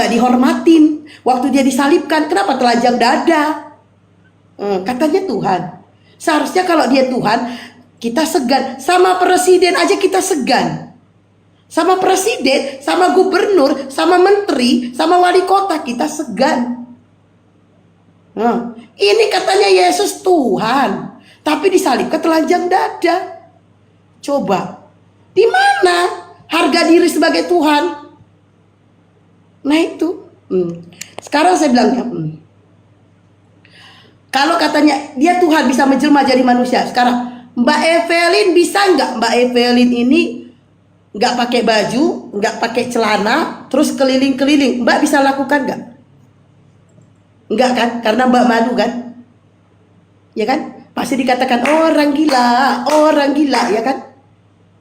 nggak dihormatin? Waktu dia disalibkan, kenapa telanjang dada? Katanya Tuhan. Seharusnya kalau dia Tuhan, kita segan. Sama presiden aja kita segan. Sama presiden, sama gubernur, sama menteri, sama wali kota kita segan. Ini katanya Yesus Tuhan, tapi disalibkan telanjang dada. Coba, di mana harga diri sebagai Tuhan? Nah itu. Sekarang saya bilangnya, kalau katanya dia Tuhan bisa menjelma jadi manusia. Sekarang Mbak Evelyn bisa nggak Mbak Evelyn ini nggak pakai baju, nggak pakai celana, terus keliling-keliling? Mbak bisa lakukan nggak? Enggak kan? Karena Mbak malu kan? Ya kan? Pasti dikatakan orang gila, ya kan?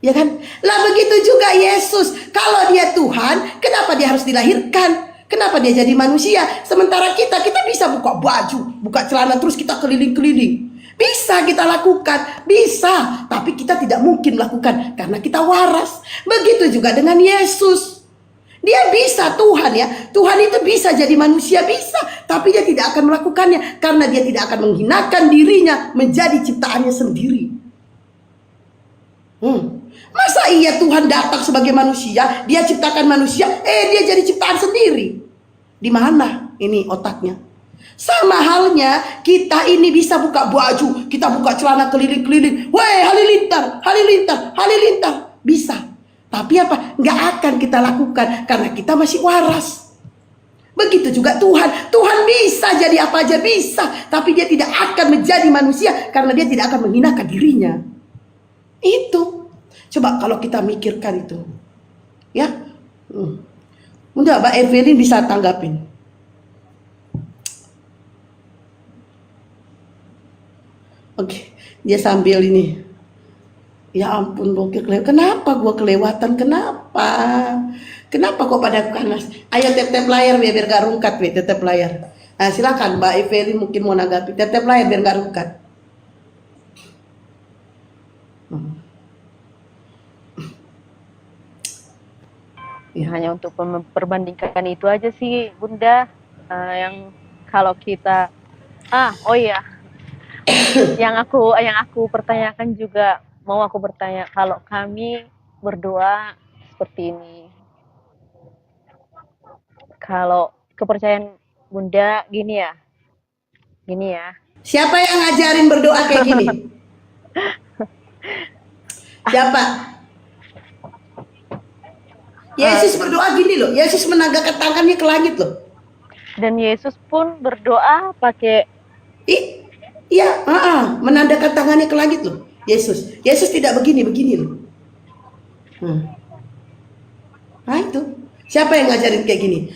Ya kan? Lah begitu juga Yesus. Kalau dia Tuhan, kenapa dia harus dilahirkan? Kenapa dia jadi manusia? Sementara kita bisa buka baju, buka celana, terus kita keliling-keliling. Bisa kita lakukan, bisa. Tapi kita tidak mungkin lakukan karena kita waras. Begitu juga dengan Yesus. Dia bisa Tuhan ya. Tuhan itu bisa jadi manusia, bisa. Tapi dia tidak akan melakukannya karena dia tidak akan menghinakan dirinya menjadi ciptaannya sendiri. Masa iya Tuhan datang sebagai manusia, dia ciptakan manusia, dia jadi ciptaan sendiri. Di mana ini otaknya? Sama halnya kita ini bisa buka baju, kita buka celana keliling-keliling. Woi, halilintar. Bisa. Tapi apa? Nggak akan kita lakukan karena kita masih waras. Begitu juga Tuhan. Tuhan bisa jadi apa aja bisa, tapi dia tidak akan menjadi manusia karena dia tidak akan menghinakan dirinya. Itu. Coba kalau kita mikirkan itu. Ya. Udah Mbak Evelyn bisa tanggapin. Oke, dia sambil ini. Ya ampun, kenapa gua kelewatan? Kenapa kok pada panas? Ayo tap-tap layar biar gak rungkat, tap-tap layar. Nah, silakan Mbak Evelyn mungkin mau nanggapi. Tap-tap layar biar gak rungkat. Ya, hanya untuk memperbandingkan itu aja sih Bunda. Yang kalau kita yang aku pertanyakan juga, mau aku bertanya, kalau kami berdoa seperti ini, kalau kepercayaan Bunda gini ya. Siapa yang ngajarin berdoa kayak gini? Siapa? Yesus berdoa gini loh. Yesus menanggakan tangannya ke langit loh. Dan Yesus pun berdoa pakai menandakan tangannya ke langit loh. Yesus tidak begini loh. Nah itu. Siapa yang ngajarin kayak gini?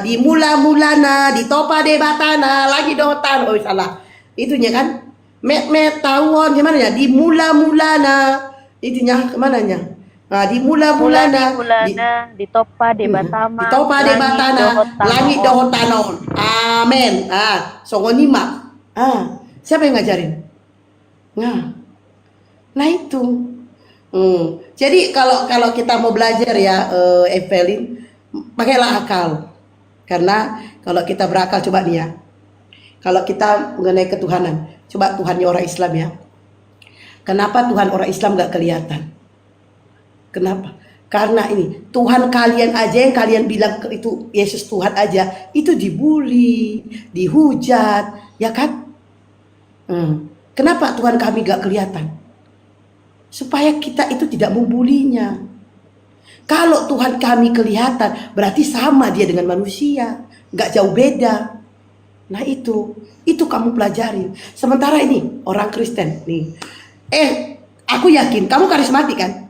Di mula-mulana, di topa de batana, lagi dotan. Oh salah. Itunya kan? Met tawon gimana ya? Di mula-mulana. Itunya kemananya? Di mula-mulana, di topa de batama, di topa de batana, langit dohotanon. Amen. Songonima. Siapa yang ngajarin? Nah itu. Jadi kalau kita mau belajar ya, Evelyn, pakailah akal. Karena kalau kita berakal, coba nih ya. Kalau kita mengenai ketuhanan, coba Tuhannya orang Islam ya. Kenapa Tuhan orang Islam gak kelihatan? Kenapa? Karena ini Tuhan kalian aja yang kalian bilang itu Yesus Tuhan aja, itu dibully, dihujat, ya kan? Kenapa Tuhan kami gak kelihatan? Supaya kita itu tidak membulinya. Kalau Tuhan kami kelihatan, berarti sama dia dengan manusia, gak jauh beda. Nah itu kamu pelajari. Sementara ini orang Kristen nih. Aku yakin kamu karismatik kan?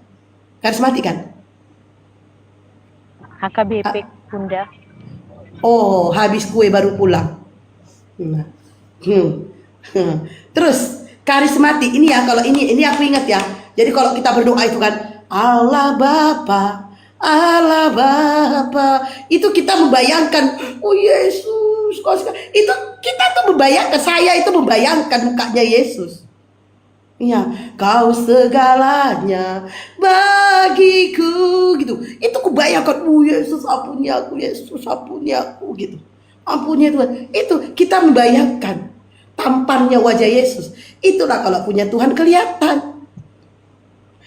HKBP Bunda. Oh, habis kue baru pulang. Terus karismatik ini ya, kalau ini aku ingat ya. Jadi kalau kita berdoa itu kan Allah Bapa, itu kita membayangkan, oh Yesus, itu kita tuh membayangkan, saya itu membayangkan mukanya Yesus. Iya, kau segalanya bagiku gitu. Itu kubayangkan, Yesus ampuni aku, Yesus ampuni aku gitu. Ampuni Tuhan. Itu kita membayangkan tampannya wajah Yesus. Itulah kalau punya Tuhan kelihatan.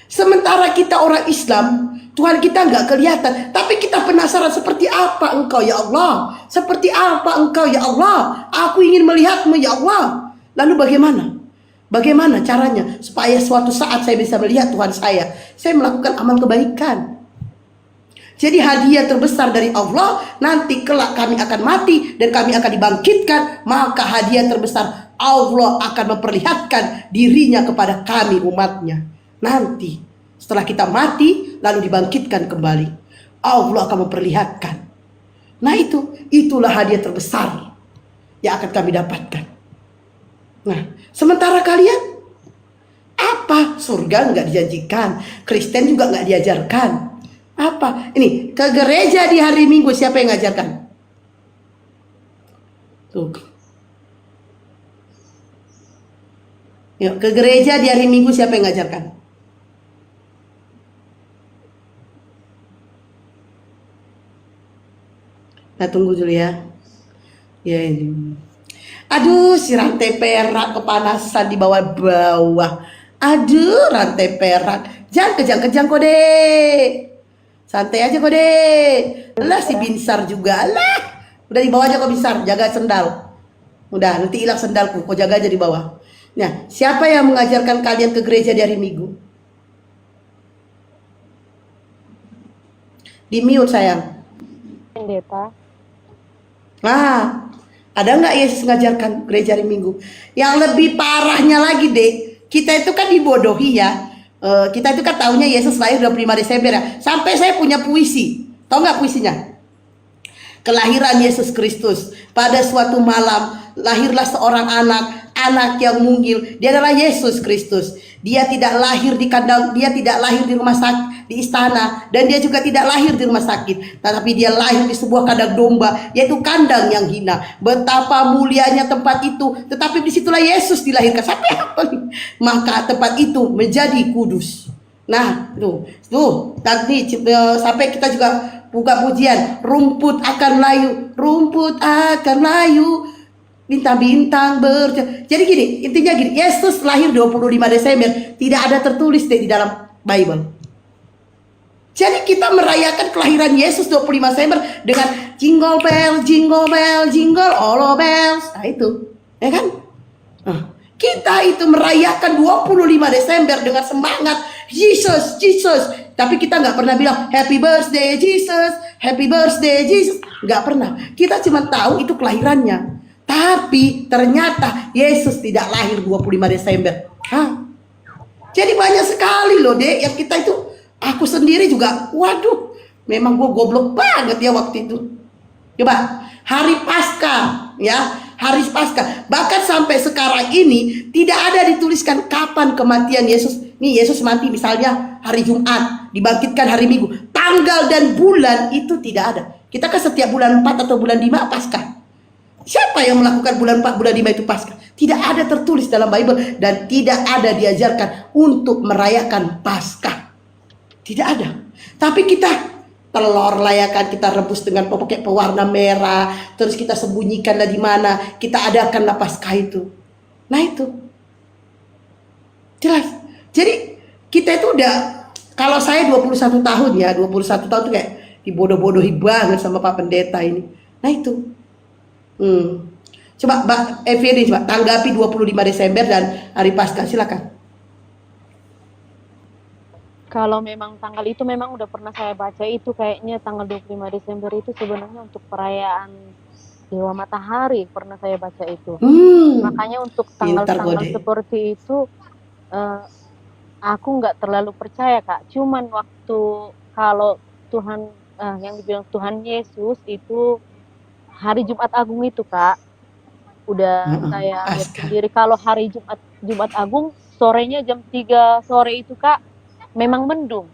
Sementara kita orang Islam, Tuhan kita nggak kelihatan, tapi kita penasaran seperti apa Engkau ya Allah, seperti apa Engkau ya Allah. Aku ingin melihatmu ya Allah. Lalu bagaimana? Bagaimana caranya supaya suatu saat saya bisa melihat Tuhan saya? Saya melakukan amal kebaikan. Jadi hadiah terbesar dari Allah, nanti kelak kami akan mati dan kami akan dibangkitkan, maka hadiah terbesar Allah akan memperlihatkan dirinya kepada kami umatnya. Nanti setelah kita mati lalu dibangkitkan kembali, Allah akan memperlihatkan. Nah itulah hadiah terbesar yang akan kami dapatkan. Nah, sementara kalian apa? Surga nggak dijanjikan, Kristen juga nggak diajarkan. Apa? Ini ke gereja di hari Minggu siapa yang ngajarkan? Tuh. Yuk, ke gereja di hari Minggu siapa yang ngajarkan? Nah, tunggu dulu ya. Ya ini. Aduh, si rantai perak kepanasan di bawah-bawah. Aduh, rantai perak. Jangan kejang-kejang kok, Dek. Santai aja kok, Dek. Lah si Binsar juga. Lah. Udah di bawah aja kok Binsar, jaga sendal. Udah, nanti hilang sendalku, kok jaga aja di bawah. Nah, siapa yang mengajarkan kalian ke gereja di hari Minggu? Di mute sayang. Pendeta. Nah, ada nggak Yesus mengajarkan gereja hari Minggu? Yang lebih parahnya lagi deh, kita itu kan dibodohi ya. Kita itu kan taunya Yesus lahir 25 Desember ya. Sampai saya punya puisi. Tahu nggak puisinya? Kelahiran Yesus Kristus. Pada suatu malam lahirlah seorang anak yang mungil. Dia adalah Yesus Kristus. Dia tidak lahir di kandang, dia tidak lahir di rumah sakit, di istana, dan dia juga tidak lahir di rumah sakit, tetapi dia lahir di sebuah kandang domba, yaitu kandang yang hina. Betapa mulianya tempat itu, tetapi disitulah Yesus dilahirkan. Sampai apa nih? Maka tempat itu menjadi kudus. Nah, tuh, tadi sampai kita juga buka pujian, rumput akan layu, rumput akan layu, bintang-bintang jadi gini, intinya gini, Yesus lahir 25 Desember, tidak ada tertulis di dalam Bible. Jadi kita merayakan kelahiran Yesus 25 Desember dengan jingle bell, jingle bell, jingle all bells. Nah itu, ya kan? Nah, kita itu merayakan 25 Desember dengan semangat Jesus, Jesus. Tapi kita nggak pernah bilang Happy Birthday Jesus, Happy Birthday Jesus. Nggak pernah. Kita cuma tahu itu kelahirannya. Tapi ternyata Yesus tidak lahir 25 Desember. Hah? Jadi banyak sekali loh dek yang kita itu, aku sendiri juga, waduh, memang gue goblok banget ya waktu itu. Coba, hari Paskah ya, hari Paskah. Bahkan sampai sekarang ini tidak ada dituliskan kapan kematian Yesus. Nih Yesus mati misalnya hari Jumat, dibangkitkan hari Minggu. Tanggal dan bulan itu tidak ada. Kita kan setiap bulan 4 atau bulan 5 Paskah. Siapa yang melakukan bulan 4, bulan 5 itu Paskah? Tidak ada tertulis dalam Bible dan tidak ada diajarkan untuk merayakan Paskah. Tidak ada. Tapi kita telur layakan, kita rebus dengan pakai pewarna merah, terus kita sembunyikanlah di mana, kita adakanlah Paskah itu. Nah itu. Jelas. Jadi kita itu udah, kalau saya 21 tahun ya, 21 tahun tuh kayak dibodoh-bodohi banget sama Pak Pendeta ini. Nah itu. Coba Mbak Evi coba tanggapi 25 Desember dan hari Paskah, silakan. Kalau memang tanggal itu memang udah pernah saya baca itu, kayaknya tanggal 25 Desember itu sebenarnya untuk perayaan Dewa Matahari, pernah saya baca itu. Makanya untuk tanggal-tanggal seperti itu aku nggak terlalu percaya Kak. Cuman waktu kalau Tuhan yang dibilang Tuhan Yesus itu hari Jumat Agung itu Kak, udah saya lihat sendiri. Kalau hari Jumat Agung sorenya jam 3 sore itu Kak, memang mendung.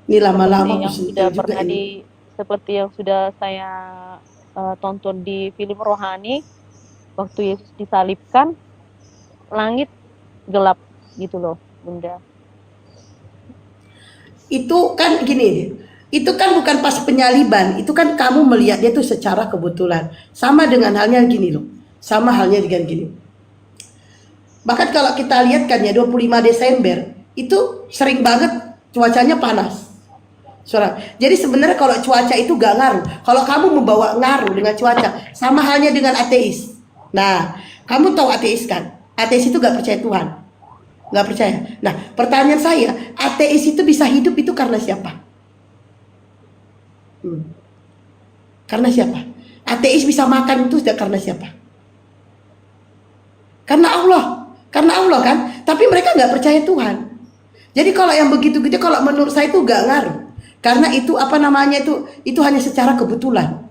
Ini lama-lama seperti yang sudah saya tonton di film rohani, waktu Yesus disalibkan, langit gelap gitu loh Bunda. Itu kan gini, itu kan bukan pas penyaliban, itu kan kamu melihat dia tuh secara kebetulan. Sama dengan halnya gini loh, sama halnya dengan gini. Bahkan kalau kita lihat kan ya 25 Desember itu sering banget cuacanya panas. Saudara. Jadi sebenarnya kalau cuaca itu gak ngaruh. Kalau kamu membawa ngaruh dengan cuaca, sama halnya dengan ateis. Nah, kamu tahu ateis kan? Ateis itu gak percaya Tuhan, gak percaya. Nah, pertanyaan saya, ateis itu bisa hidup itu karena siapa? Karena siapa? Ateis bisa makan itu sudah karena siapa? Karena Allah. Karena Allah kan? Tapi mereka gak percaya Tuhan. Jadi kalau yang begitu-gitu, kalau menurut saya itu gak ngaruh. Karena itu apa namanya itu hanya secara kebetulan.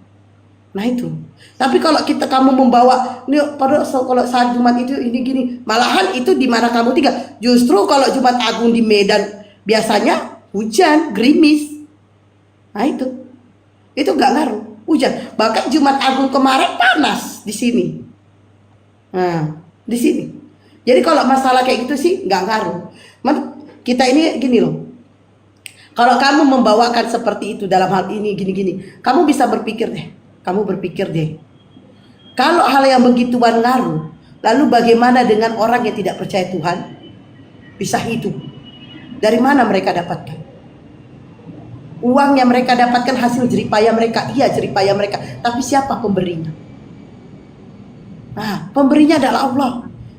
Nah itu. Tapi kalau kamu membawa nih pada kalau saat Jumat itu ini gini, malahan itu di mana kamu tinggal. Justru kalau Jumat Agung di Medan biasanya hujan, gerimis. Nah itu nggak ngaruh, hujan. Bahkan Jumat Agung kemarin panas di sini. Nah di sini. Jadi kalau masalah kayak gitu sih nggak ngaruh. Kita ini gini loh. Kalau kamu membawakan seperti itu dalam hal ini gini-gini, kamu bisa berpikir deh. Kamu berpikir deh. Kalau hal yang begituan ngaruh, lalu bagaimana dengan orang yang tidak percaya Tuhan bisa hidup? Dari mana mereka dapatkan? Uang yang mereka dapatkan hasil jeripaya mereka. Iya, jeripaya mereka. Tapi siapa pemberinya? Nah, pemberinya adalah Allah.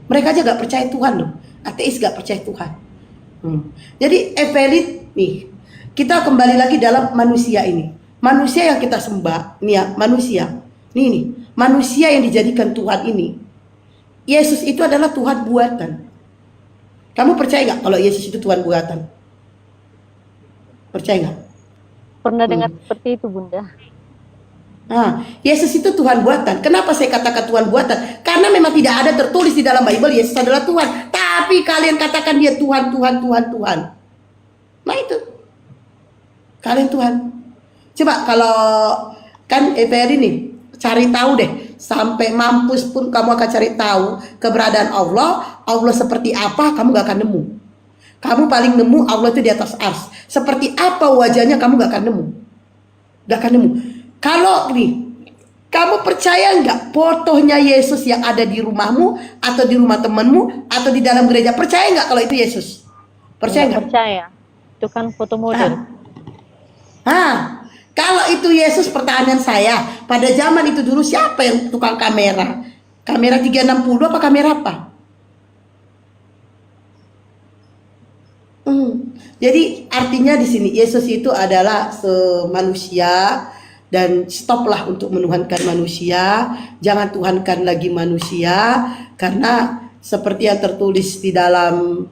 Mereka aja gak percaya Tuhan loh. Ateis gak percaya Tuhan. Jadi Evelit nih, kita kembali lagi dalam manusia ini. Manusia yang kita sembah, nih ya, manusia. Nih, manusia yang dijadikan Tuhan ini. Yesus itu adalah Tuhan buatan. Kamu percaya nggak kalau Yesus itu Tuhan buatan? Percaya nggak? Pernah dengar seperti itu Bunda. Nah, Yesus itu Tuhan buatan. Kenapa saya katakan Tuhan buatan? Karena memang tidak ada tertulis di dalam Bible Yesus adalah Tuhan. Tapi kalian katakan dia Tuhan, Tuhan, Tuhan, Tuhan. Nah itu. Kalian Tuhan. Coba kalau kan Everi nih, cari tahu deh. Sampai mampus pun kamu akan cari tahu keberadaan Allah. Allah seperti apa kamu gak akan nemu. Kamu paling nemu Allah itu di atas ars. Seperti apa wajahnya kamu gak akan nemu. Gak akan nemu. Kalau nih, kamu percaya nggak fotonya Yesus yang ada di rumahmu atau di rumah temanmu atau di dalam gereja? Percaya nggak kalau itu Yesus? Percaya nggak? Percaya. Itu kan foto model. Kalau itu Yesus, pertanyaan saya, pada zaman itu dulu siapa yang tukang kamera? Kamera 360 apa kamera apa? Jadi artinya di sini Yesus itu adalah manusia. Dan stoplah untuk menuhankan manusia. Jangan tuhankan lagi manusia. Karena seperti yang tertulis di dalam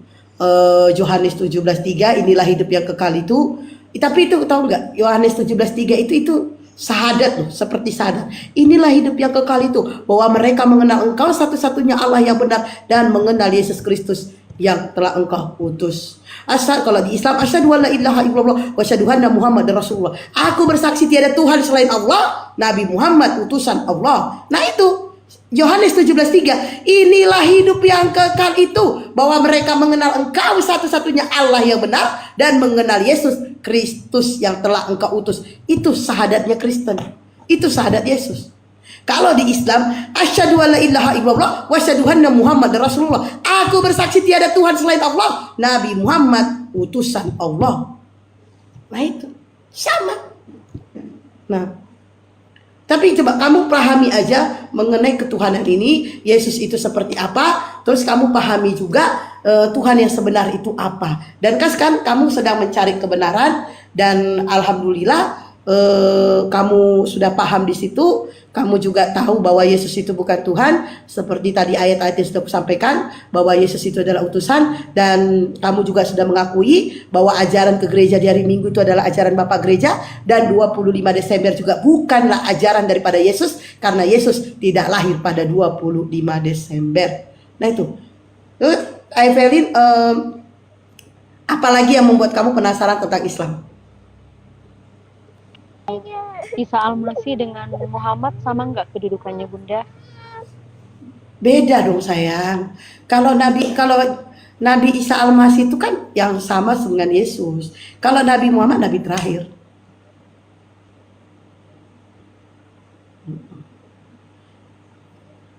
Yohanes 17:3, inilah hidup yang kekal itu. Tapi itu tahu nggak, Yohanes 17:3 itu syahadat loh, seperti syahadat. Inilah hidup yang kekal itu, bahwa mereka mengenal Engkau satu-satunya Allah yang benar, dan mengenal Yesus Kristus yang telah Engkau utus. Kalau di Islam, asyhadu an la ilaha illallah wa asyhadu anna Muhammadar Rasulullah. Aku bersaksi tiada Tuhan selain Allah, Nabi Muhammad utusan Allah. Nah itu Yohanes 17:3. Inilah hidup yang kekal itu, bahwa mereka mengenal Engkau satu-satunya Allah yang benar, dan mengenal Yesus Kristus yang telah Engkau utus. Itu syahadatnya Kristen. Itu syahadat Yesus. Kalau di Islam, asyhadu an la ilaha illallah wa asyhadu anna Muhammadar Rasulullah. Aku bersaksi tiada Tuhan selain Allah, Nabi Muhammad utusan Allah. Nah itu sama. Nah, tapi coba kamu pahami aja mengenai ketuhanan ini, Yesus itu seperti apa, terus kamu pahami juga Tuhan yang sebenar itu apa. Dan kan kamu sedang mencari kebenaran, dan alhamdulillah kamu sudah paham di situ. Kamu juga tahu bahwa Yesus itu bukan Tuhan, seperti tadi ayat-ayat yang sudah kusampaikan, bahwa Yesus itu adalah utusan. Dan kamu juga sudah mengakui bahwa ajaran ke gereja di hari Minggu itu adalah ajaran Bapak Gereja. Dan 25 Desember juga bukanlah ajaran daripada Yesus, karena Yesus tidak lahir pada 25 Desember. Nah itu Evelyn, apalagi yang membuat kamu penasaran tentang Islam? Isa Al-Masih dengan Muhammad sama nggak kedudukannya Bunda? Beda dong sayang. Kalau Nabi Isa Al-Masih itu kan yang sama dengan Yesus. Kalau Nabi Muhammad Nabi terakhir.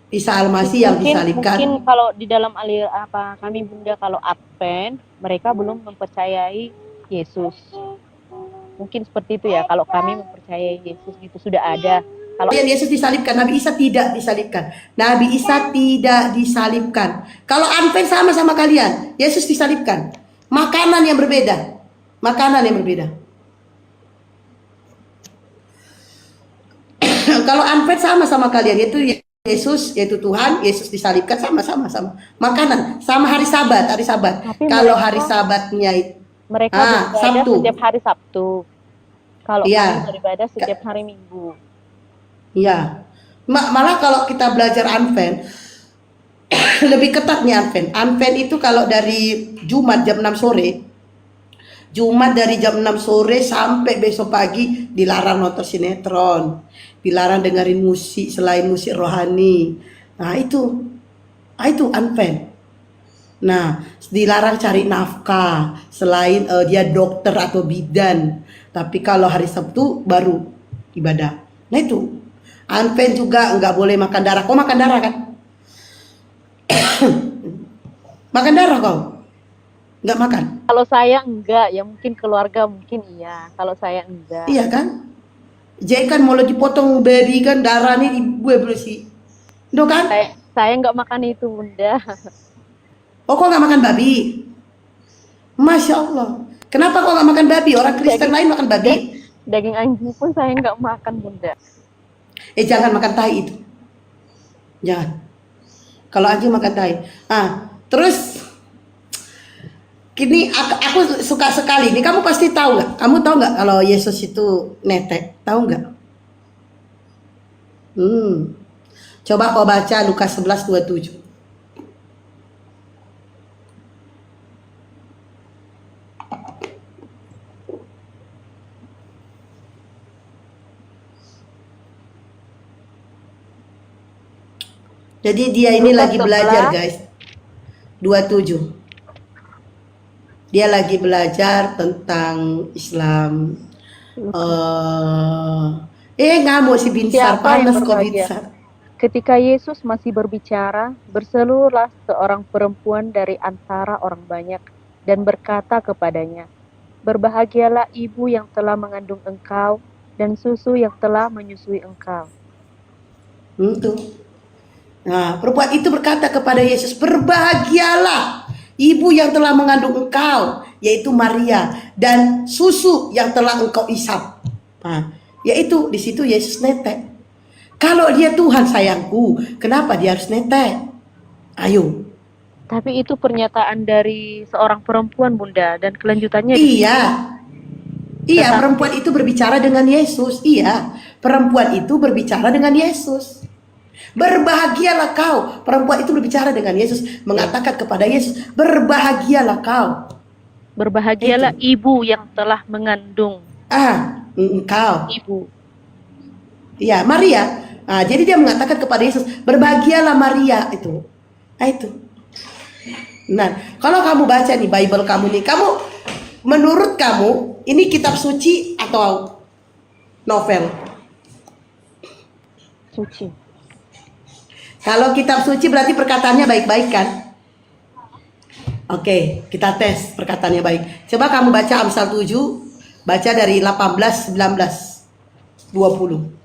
Isa Al-Masih yang disalibkan. Mungkin kalau di dalam kami Bunda kalau Advent mereka belum mempercayai Yesus. Mungkin seperti itu ya, kalau kami mempercayai Yesus itu sudah ada. Kalau Yesus disalibkan, Nabi Isa tidak disalibkan. Nabi Isa tidak disalibkan. Kalau Advent sama kalian, Yesus disalibkan. Makanan yang berbeda. Makanan yang berbeda. Kalau Advent sama kalian, yaitu Yesus, yaitu Tuhan, Yesus disalibkan sama. Makanan sama hari Sabat. Tapi kalau hari Sabatnya mereka beribadah Sabtu. setiap hari Sabtu. Kalau Iya. kami beribadah setiap hari Minggu. Iya. Malah kalau kita belajar Advent lebih ketat nih Advent. Advent itu kalau dari Jumat jam 6 sore. Jumat dari jam 6 sore sampai besok pagi dilarang nonton sinetron. Dilarang dengerin musik selain musik rohani. Nah, itu Advent. Nah, dilarang cari nafkah selain dia dokter atau bidan. Tapi kalau hari Sabtu baru ibadah. Nah, itu Advent juga nggak boleh makan darah. Kau makan darah kan? Makan darah kau? Nggak makan? Kalau saya enggak, ya mungkin keluarga mungkin iya. Kalau saya enggak. Iya kan? Jadi kan mulai dipotong baby kan darah nih dibuat bersih. Itu kan? Saya nggak makan itu Bunda. Oh, kok nggak makan babi? Masya Allah. Kenapa kok nggak makan babi? Orang Kristen lain makan babi. Daging anjing pun saya nggak makan Bunda. Jangan makan tai itu. Jangan. Kalau anjing makan tai. Terus kini aku suka sekali. Ini kamu pasti tahu nggak? Kamu tahu nggak kalau Yesus itu netek? Tahu nggak? Coba kau baca Lukas 11:27. Jadi dia ini lagi belajar guys. 27. Dia lagi belajar tentang Islam. Ngamuk si Binsar, panas kok Binsar. Ketika Yesus masih berbicara, berseluruhlah seorang perempuan dari antara orang banyak dan berkata kepadanya, "Berbahagialah ibu yang telah mengandung engkau dan susu yang telah menyusui engkau." Tuh. Nah, perempuan itu berkata kepada Yesus, "Berbahagialah ibu yang telah mengandung engkau, yaitu Maria, dan susu yang telah engkau isap." Nah, yaitu di situ Yesus netek. Kalau dia Tuhan sayangku, kenapa dia harus netek? Ayo. Tapi itu pernyataan dari seorang perempuan Bunda, dan kelanjutannya Iya, perempuan itu berbicara dengan Yesus. Iya, perempuan itu berbicara dengan Yesus. Berbahagialah kau. Perempuan itu berbicara dengan Yesus, mengatakan kepada Yesus, "Berbahagialah kau." Berbahagialah ibu yang telah mengandung. Engkau. Ibu. Iya, Maria. Jadi dia mengatakan kepada Yesus, "Berbahagialah Maria." Itu. Nah, kalau kamu baca nih Bible kamu nih, menurut kamu ini kitab suci atau novel? Suci. Kalau kitab suci berarti perkataannya baik-baik kan? Oke, kita tes perkataannya baik. Coba kamu baca Amsal 7, baca dari 18, 19, 20.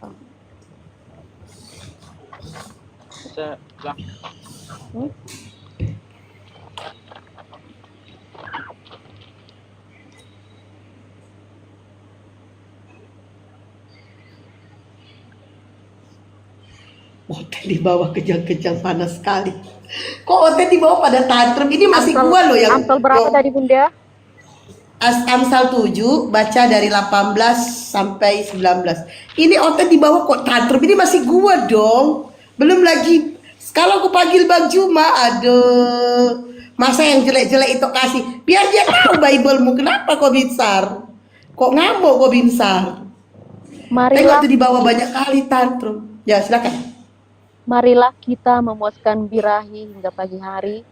Otet di bawah kejang-kejang panas sekali. Kok Otet di bawah pada tantrum? Ini masih gua loh yang Amsal berapa tadi Bunda? Amsal 7 baca dari 18 sampai 19. Ini Otet di bawah kok tantrum? Ini masih gua dong. Belum lagi kalau aku panggil Bang Juma, aduh. Masa yang jelek-jelek itu kasih? Biar dia tahu Bible-mu. Kenapa kok Binsar? Kok ngamuk kok Binsar? Tengok tuh di bawah banyak kali tantrum. Ya, silakan. Marilah kita memuaskan birahi hingga pagi hari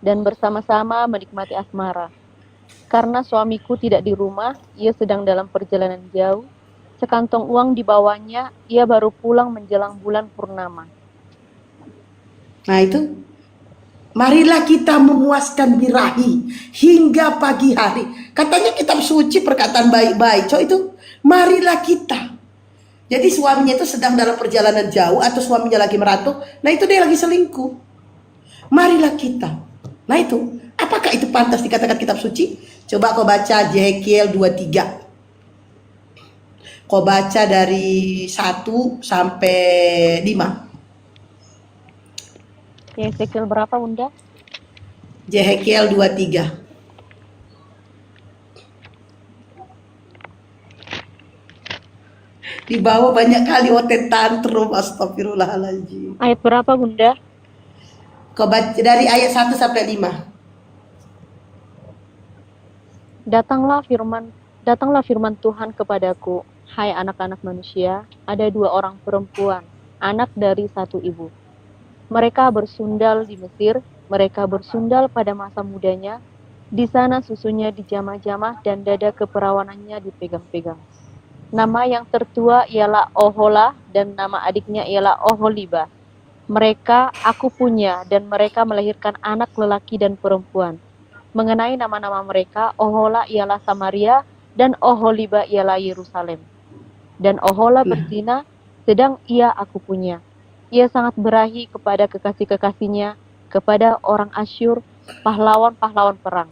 dan bersama-sama menikmati asmara. Karena suamiku tidak di rumah, ia sedang dalam perjalanan jauh. Sekantong uang dibawanya, ia baru pulang menjelang bulan purnama. Nah itu, marilah kita memuaskan birahi hingga pagi hari. Katanya kitab suci perkataan baik-baik. Cok itu, marilah kita. Jadi suaminya itu sedang dalam perjalanan jauh atau suaminya lagi merantau. Nah itu dia lagi selingkuh. Marilah kita. Nah itu, apakah itu pantas dikatakan kitab suci? Coba kau baca Yeheskiel 23. Kau baca dari 1 sampai 5. Yeheskiel berapa, Bunda? Yeheskiel 23. Di bawah banyak kali otet tantrum, astagfirullahaladzim. Ayat berapa, Bunda? Kau baca dari ayat 1 sampai 5. Datanglah firman Tuhan kepadaku, hai anak-anak manusia, ada 2 orang perempuan, anak dari satu ibu. Mereka bersundal di Mesir, mereka bersundal pada masa mudanya, di sana susunya dijamah-jamah dan dada keperawanannya dipegang-pegang. Nama yang tertua ialah Ohola dan nama adiknya ialah Oholiba. Mereka aku punya dan mereka melahirkan anak lelaki dan perempuan. Mengenai nama-nama mereka, Ohola ialah Samaria dan Oholiba ialah Yerusalem. Dan Ohola berzina, sedang ia aku punya. Ia sangat berahi kepada kekasih-kekasihnya, kepada orang Asyur, pahlawan-pahlawan perang.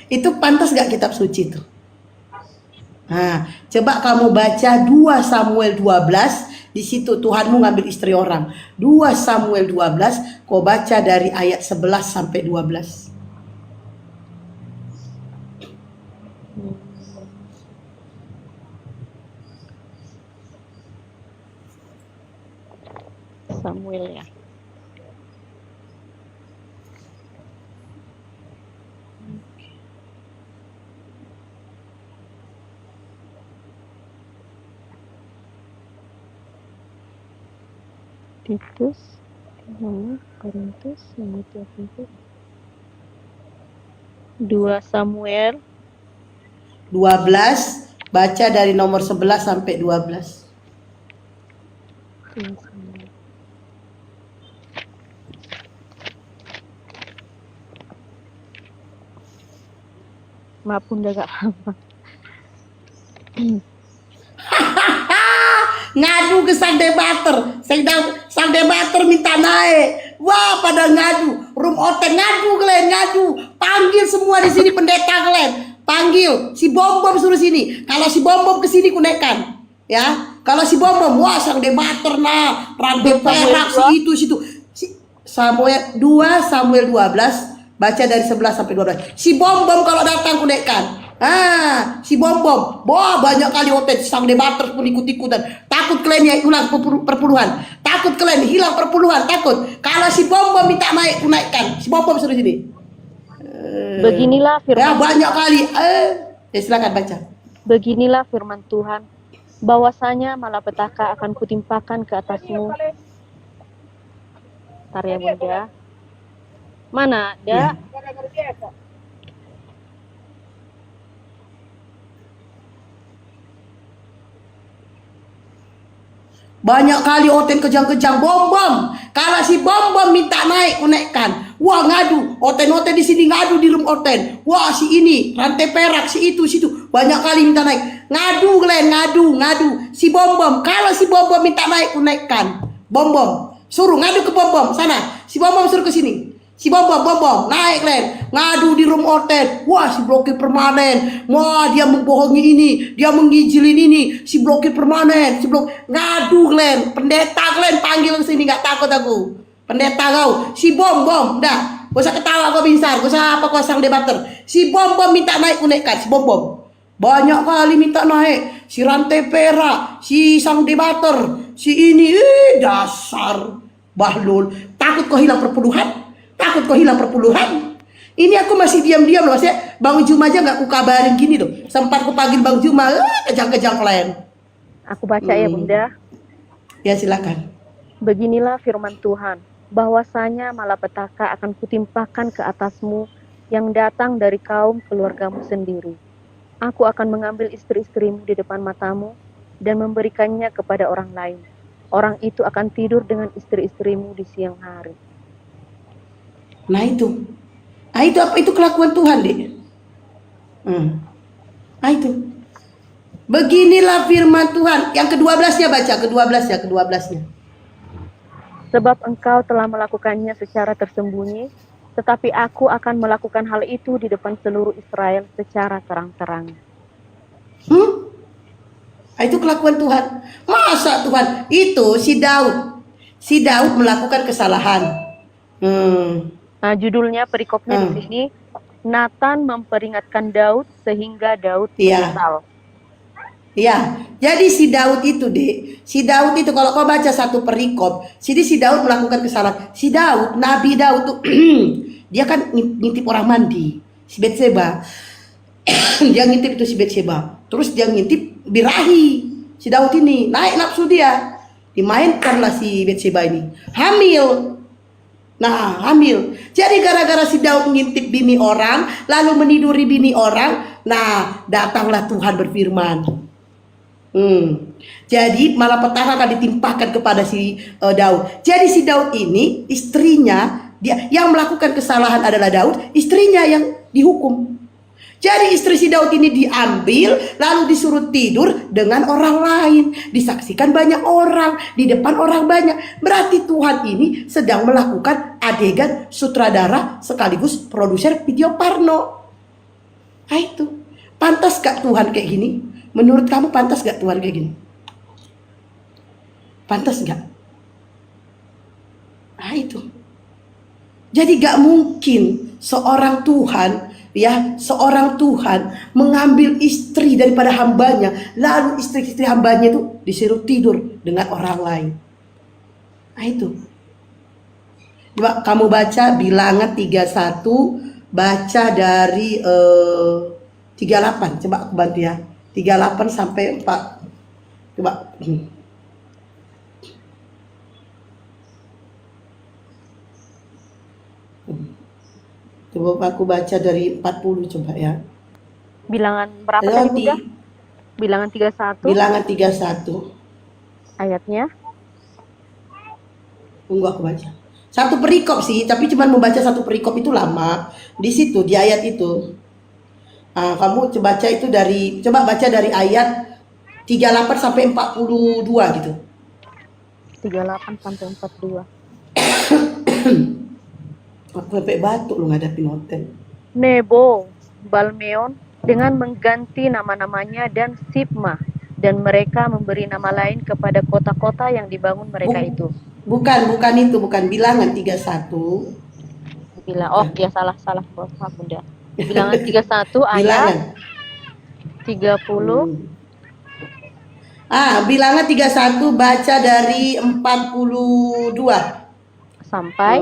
Itu pantas gak kitab suci itu? Nah, coba kamu baca 2 Samuel 12, di situ Tuhanmu ngambil istri orang. 2 Samuel 12, kau baca dari ayat 11 sampai 12. Samuel ya. Titus, Korintus, 2 Samuel 12, baca dari nomor 11 sampai 12. Maaf Bunda gak apa. Ngadu ke sang debater, sang debater minta naik. Wah, pada ngadu, room oten ngadu kalian, ngadu. Panggil semua di sini pendeta kalian. Panggil si Bom-Bom suruh sini. Kalau si Bom-Bom ke sini kunekan. Ya, kalau si Bom-Bom, wah sang debater nah, rantai perak si itu situ. Samuel 2 Samuel 12, baca dari 11 sampai 12. Si Bom-Bom kalau datang kunekan. Si Bom-Bom, wah banyak kali otet sang debater pun ikut-ikutan. Takut kalian yang hilang perpuluhan. Takut kalian hilang perpuluhan, takut. Kalau si Bom-Bom minta naik, ku naikkan. Si Bom-Bom suruh sini. Beginilah firman. Ya banyak kali. Ya silakan baca. Beginilah firman Tuhan, bahwasanya malapetaka akan kutimpakan ke atasmu. Ntar ya Bunda. Mana ada? Ya. Banyak kali oten kejang-kejang Bom-Bom. Kalau si Bom-Bom minta naik, naikkan. Wah ngadu, oten-oten di sini ngadu di room oten. Wah si ini rantai perak, si itu situ. Banyak kali minta naik. Ngadu kalian, ngadu. Si Bom-Bom, kalau si Bom-Bom minta naik, naikkan. Bom-Bom, suruh ngadu ke Bom-Bom sana. Si Bom-Bom suruh ke sini. Si Bom-Bom, naik kalian. Ngadu di room oten. Wah si blokir permanen. Wah dia membohongi ini, dia mengijilin ini. Si blokir permanen, ngadu kalian. Pendeta kalian panggil ke sini, nggak takut aku. Pendeta kau, si Bom-Bom, dah. Gak usah ketawa kau binsar, gak usah apa kau sang debater. Si Bom-Bom minta naik naikkan, si Bom-Bom. Banyak kali minta naik. Si rantai perak, si sang debater, si ini, dasar bahlul. Takut kau hilang perpuluhan? Takut kau hilang perpuluhan? Ini aku masih diam-diam loh, maksudnya Bang Juma aja nggak ku kabarin gini loh. Sempat ku panggil Bang Juma, kejang-kejang lain. Aku baca ya Bunda. Ya silakan. Beginilah firman Tuhan, bahwasanya malapetaka akan kutimpakan ke atasmu yang datang dari kaum keluargamu sendiri. Aku akan mengambil istri-istrimu di depan matamu dan memberikannya kepada orang lain. Orang itu akan tidur dengan istri-istrimu di siang hari. Nah itu apa itu kelakuan Tuhan, Dek? Nah itu. Beginilah firman Tuhan. Yang ke-12-nya baca, ke-12-nya. Sebab engkau telah melakukannya secara tersembunyi, tetapi aku akan melakukan hal itu di depan seluruh Israel secara terang-terang. Nah, itu kelakuan Tuhan. Masa Tuhan itu si Daud melakukan kesalahan. Nah, judulnya perikopnya di sini, Nathan memperingatkan Daud sehingga Daud menyesal. Ya, jadi si Daud itu, Dek. Si Daud itu kalau kau baca satu perikop, si Daud melakukan kesalahan. Si Daud, Nabi Daud tuh dia kan ngintip orang mandi, si Betseba. Dia ngintip itu si Betseba. Terus dia ngintip birahi. Si Daud ini naik nafsu dia. Dimainkanlah si Betseba ini. Hamil. Nah, hamil. Jadi gara-gara si Daud ngintip bini orang, lalu meniduri bini orang, nah datanglah Tuhan berfirman. Jadi malapetaka akan ditimpahkan kepada si Daud. Jadi si Daud ini istrinya, dia yang melakukan kesalahan adalah Daud, istrinya yang dihukum. Jadi istri si Daud ini diambil lalu disuruh tidur dengan orang lain, disaksikan banyak orang, di depan orang banyak. Berarti Tuhan ini sedang melakukan adegan sutradara sekaligus produser video porno. Nah itu, pantas gak Tuhan kayak gini? Menurut kamu pantas gak Tuhan kayak gini? Pantas gak? Nah itu. Jadi gak mungkin seorang Tuhan mengambil istri daripada hambanya, lalu istri-istri hambanya itu disuruh tidur dengan orang lain. Nah itu. Coba kamu baca Bilangan 31, baca dari 38. Coba aku bantu ya. 38 sampai 4. Coba. Coba aku baca dari 40 coba ya. Bilangan berapa tadi, Bunda? Bilangan 31. Bilangan 31. Ayatnya? Tunggu aku baca. Satu perikop sih, tapi cuma membaca satu perikop itu lama. Di situ di ayat itu. Nah, kamu coba baca itu baca dari ayat 38 sampai 42 gitu. 38 sampai 42. Aku sampai batuk lu ngadapin hotel. Nebo, Balmeon dengan mengganti nama-namanya dan Sibma, dan mereka memberi nama lain kepada kota-kota yang dibangun mereka itu. Bukan Bilangan 31. Ya salah Bunda. Bilangan 31 ayat 30. Bilangan 31 baca dari 42 sampai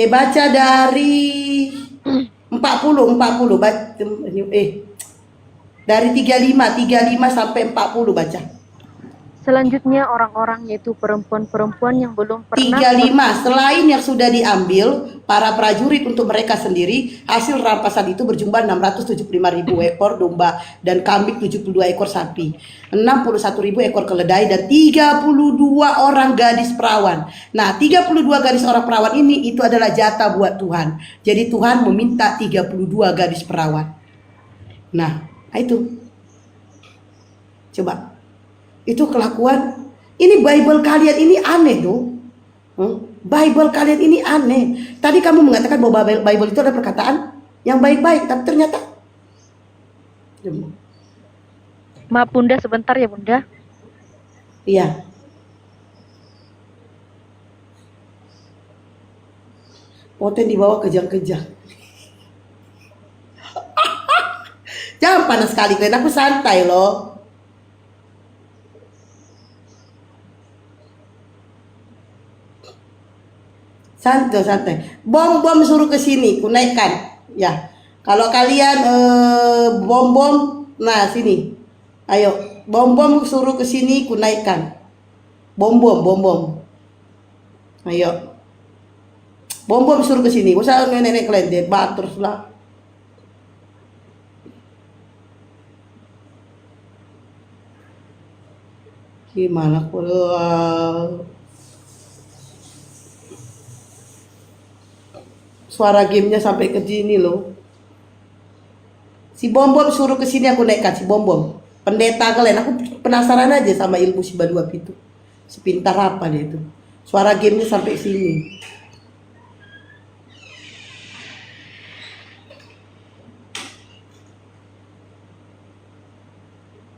baca dari 40 dari 35 sampai 40 baca. Selanjutnya orang-orang yaitu perempuan-perempuan yang belum pernah 35 selain yang sudah diambil para prajurit untuk mereka sendiri, hasil rampasan itu berjumlah 675.000 ekor domba dan kambing, 72 ekor sapi, 61.000 ekor keledai dan 32 orang gadis perawan. Nah, 32 gadis orang perawan ini itu adalah jatah buat Tuhan. Jadi Tuhan meminta 32 gadis perawan. Nah, itu. Coba. Itu kelakuan. Ini Bible kalian ini aneh dong. Bible kalian ini aneh. Tadi kamu mengatakan bahwa Bible itu ada perkataan yang baik-baik, tapi ternyata maaf Bunda, sebentar ya Bunda. Iya. Poten dibawa kejang-kejang. Jangan panas sekali kalian, aku santai loh. Santai. Bom suruh ke sini, ku naikkan. Ya. Kalau kalian bom, nah sini. Ayo, bom suruh ke sini, ku naikkan. Bom. Ayo. Bom suruh ke sini. Usah nenek kalian debat terus lah. Gimana kalau suara gamenya sampai ke sini loh. Si Bom suruh ke sini, aku naikkan si Bom. Pendeta kalian, aku penasaran aja sama ilmu si Baduap itu. Sepintar apa dia itu. Suara gamenya sampai sini.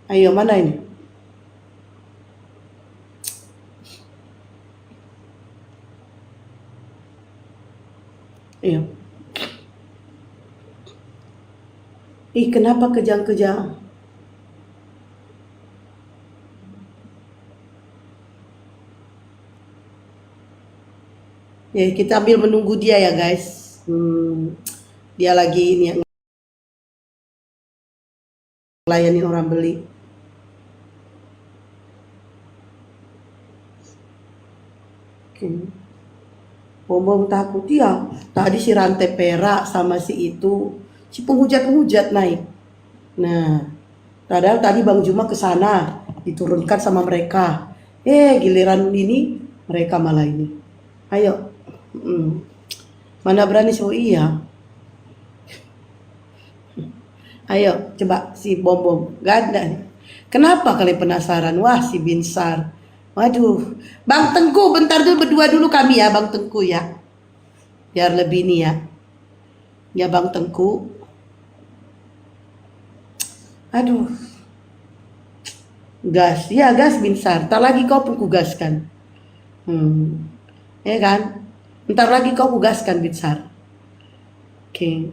Ayo, mana ini? Ayo. Kenapa kejang-kejang? Ya, kita ambil menunggu dia ya guys. Dia lagi ini yang layani orang beli. Bom takut ya. Tadi si rantai perak sama si itu, si penghujat naik. Nah, padahal tadi Bang Juma ke sana diturunkan sama mereka. Giliran ini mereka malah ini. Ayo. Mana berani so iya. Ayo coba si Bom. Gak ada nih. Kenapa kalian penasaran? Wah, si Binsar. Waduh, Bang Tengku, bentar dulu berdua dulu kami ya, Bang Tengku ya. Biar lebih nih ya. Ya Bang Tengku. Aduh. Gas, ya gas Binsar. Ntar lagi kau pun kugaskan. Ya kan? Ntar lagi kau kugaskan Binsar. Oke.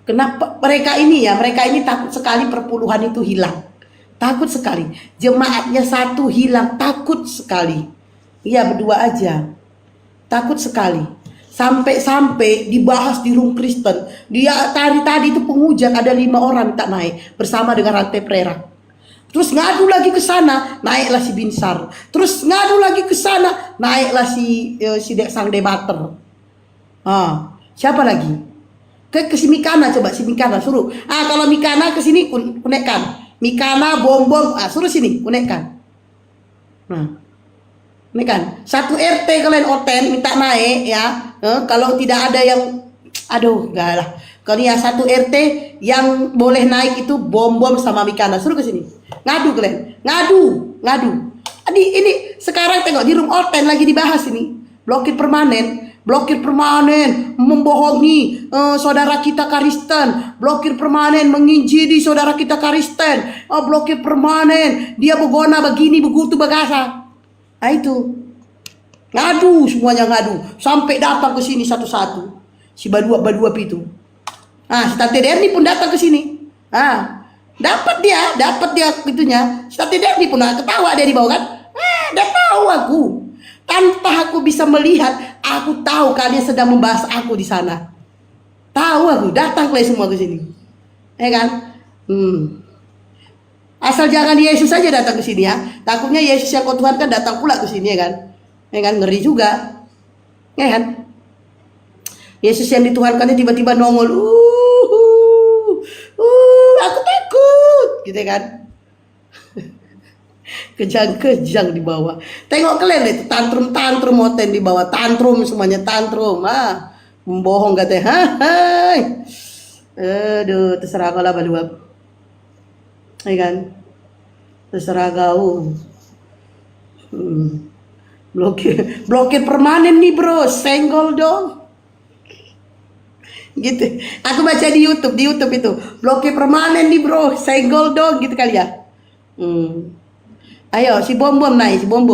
Kenapa mereka ini takut sekali perpuluhan itu hilang. Takut sekali. Jemaatnya satu hilang, takut sekali. Iya, berdua aja. Takut sekali. Sampai dibahas di room Kristen. Dia tadi itu penghujat, ada 5 orang minta naik bersama dengan rantai perak. Terus ngadu lagi ke sana, naiklah si Binsar. Terus ngadu lagi ke sana, naiklah si sang debater. Siapa lagi? Ke si Mikana, coba si Mikana suruh. Kalau Mikana ke sini kunekkan. Mikana Bom, suruh sini kunekkan. Ini kan 1 RT kalian oten minta naik ya. Kalau tidak ada yang enggak lah. Kalau ya 1 RT yang boleh naik itu Bom sama Mikana, suruh ke sini. Ngadu kalian. Ngadu. Ini sekarang tengok di room oten lagi dibahas ini. Blokir permanen membohongi saudara kita Kristen, blokir permanen menginjili saudara kita Kristen, blokir permanen dia begona begini begitu bagasa. Itu ngadu, semuanya ngadu sampai datang ke sini satu-satu si Baduap itu. Si Tante Derni pun datang ke sini. Dapat dia itunya. Si Tante Derni pun ketawa dia di bawah kan. Udah tahu aku. Tanpa aku bisa melihat, aku tahu kalian sedang membahas aku di sana. Tahu aku, datang kalian semua ke sini. Ya kan? Asal jangan Yesus saja datang ke sini ya. Takutnya Yesus yang kau Tuhan kan datang pula ke sini ya kan? Ya kan, ngeri juga. Ya kan? Yesus yang dituhankannya tiba-tiba nongol. Aku takut, gitu kan? Kejang-kejang di bawah. Tengok kalian itu tantrum moten di bawah, tantrum semuanya tantrum. Membohong katanya. Aduh, terserah kau lah Baduap. Ya kan? Terserah kau. Blokir permanen nih bro, senggol dong. Gitu. Aku baca di YouTube itu. Blokir permanen nih bro, senggol dong gitu kali ya. Ayo si Bom naik, si Bom.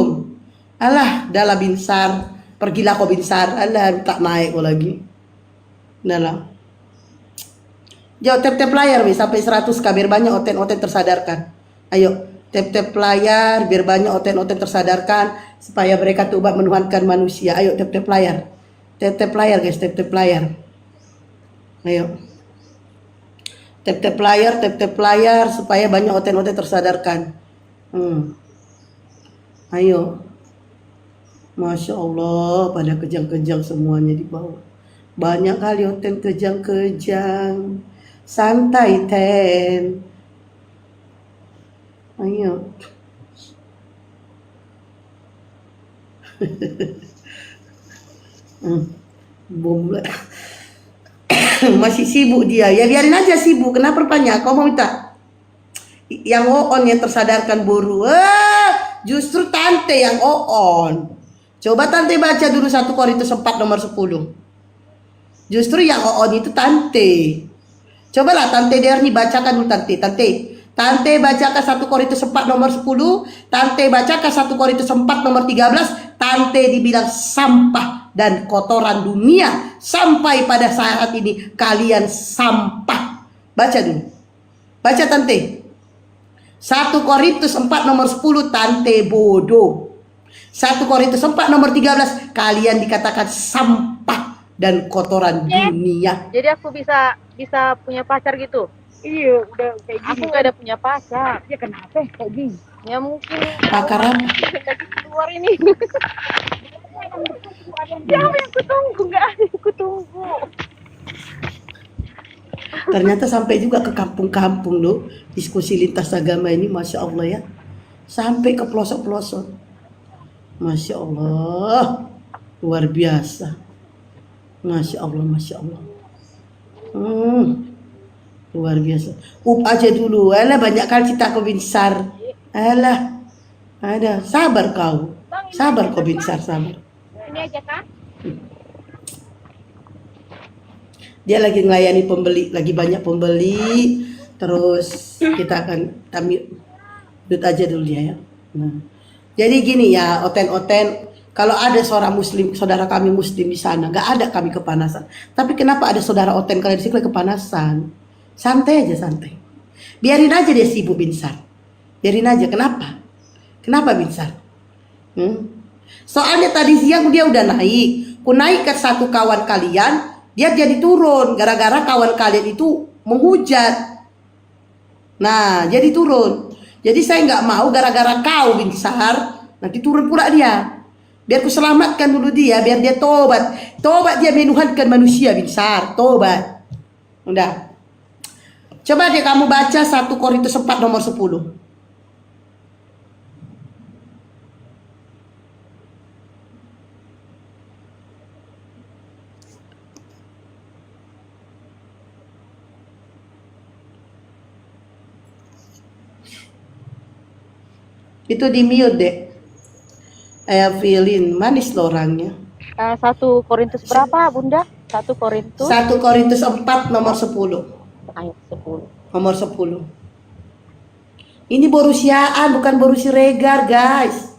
Alah, dah lah Binsar. Pergilah kau Binsar. Alah, tak naik kau lagi. Dah lah. Jauh tap layar sampai 100k biar banyak oten tersadarkan. Ayo, tap layar biar banyak oten tersadarkan supaya mereka tobat menuhankan manusia. Ayo tap layar. Tap layar guys, tap layar. Ayo. Tap layar supaya banyak oten tersadarkan. Ayo. Masya Allah, pada kejang-kejang semuanya di bawah. Banyak kali Oten kejang-kejang. Santai Ten. Ayo. Bom. Masih sibuk dia. Ya biarin aja sibuk. Kenapa rupanya? Kau mau minta? Yang on yang tersadarkan boru. Justru tante yang on. Coba tante baca dulu 1 Korintus 4 nomor 10. Justru yang on itu tante. Cobalah tante Derni bacakan dulu tante. Tante bacakan 1 Korintus 4 nomor 10. Tante bacakan 1 Korintus 4 nomor 13. Tante dibilang sampah dan kotoran dunia. Sampai pada saat ini kalian sampah. Baca dulu. Baca tante. 1 Korintus 4 nomor 10 tante bodoh. 1 Korintus 4 nomor 13 kalian dikatakan sampah dan kotoran dunia. Jadi aku bisa punya pacar gitu? Iya, udah kayak gini. Aku gak ada punya pacar. Ya kenapa kayak gini? Ya mungkin Pakar apa? lagi keluar ini. Siapa yang kutunggu? Gak ada yang kutunggu. Ternyata sampai juga ke kampung-kampung loh. Diskusi lintas agama ini Masya Allah ya. Sampai ke pelosok-pelosok. Masya Allah. Luar biasa. Masya Allah, Masya Allah. Luar biasa. Aja dulu. Alah banyak kali cerita kau Binsar. Alah. Ada. Sabar kau. Sabar kau Binsar, sabar. Ini aja kan? Dia lagi melayani pembeli, lagi banyak pembeli. Terus kita akan duduk aja dulu dia ya. Nah, jadi gini ya, Oten, kalau ada seorang muslim, saudara kami muslim di sana, gak ada kami kepanasan. Tapi kenapa ada saudara Oten kalian di sini kepanasan? Santai aja, santai. Biarin aja dia sibuk Binsar. Biarin aja, kenapa? Kenapa Binsar? Soalnya tadi siang dia udah naik. Ku naik ke satu kawan kalian, dia jadi turun gara-gara kawan kalian itu menghujat. Nah, jadi turun. Jadi saya nggak mau gara-gara kau Binsar, nanti turun pula dia. Biar ku selamatkan dulu dia, biar dia tobat. Tobat dia menuhankan manusia Binsar, tobat. Udah. Coba deh kamu baca 1 Korintus 4 nomor 10. Itu di mute deh. Evelyn, manis lo orangnya. 1 Korintus berapa Bunda? 1 Korintus 1 Korintus 4 nomor 10. ayat 10. Nomor 10. Ini Borusiaan bukan Borusi Regar guys.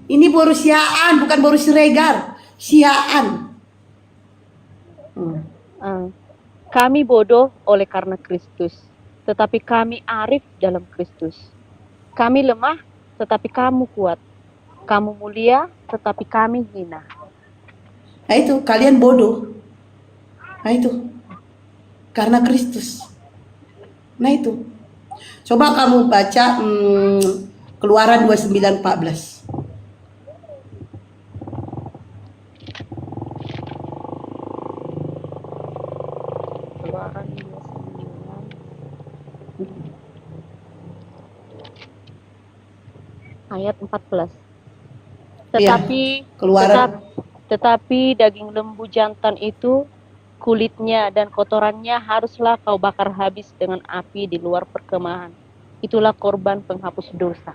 Ini Borusiaan bukan Borusi Regar. Siaan. Kami bodoh oleh karena Kristus, tetapi kami arif dalam Kristus. Kami lemah, tetapi kamu kuat. Kamu mulia, tetapi kami hina. Nah itu, kalian bodoh. Nah itu. Karena Kristus. Nah itu. Coba kamu baca Keluaran 29:14. Keluaran 29 ayat 14. Tetapi Keluaran. tetapi daging lembu jantan itu, kulitnya dan kotorannya haruslah kau bakar habis dengan api di luar perkemahan. Itulah korban penghapus dosa.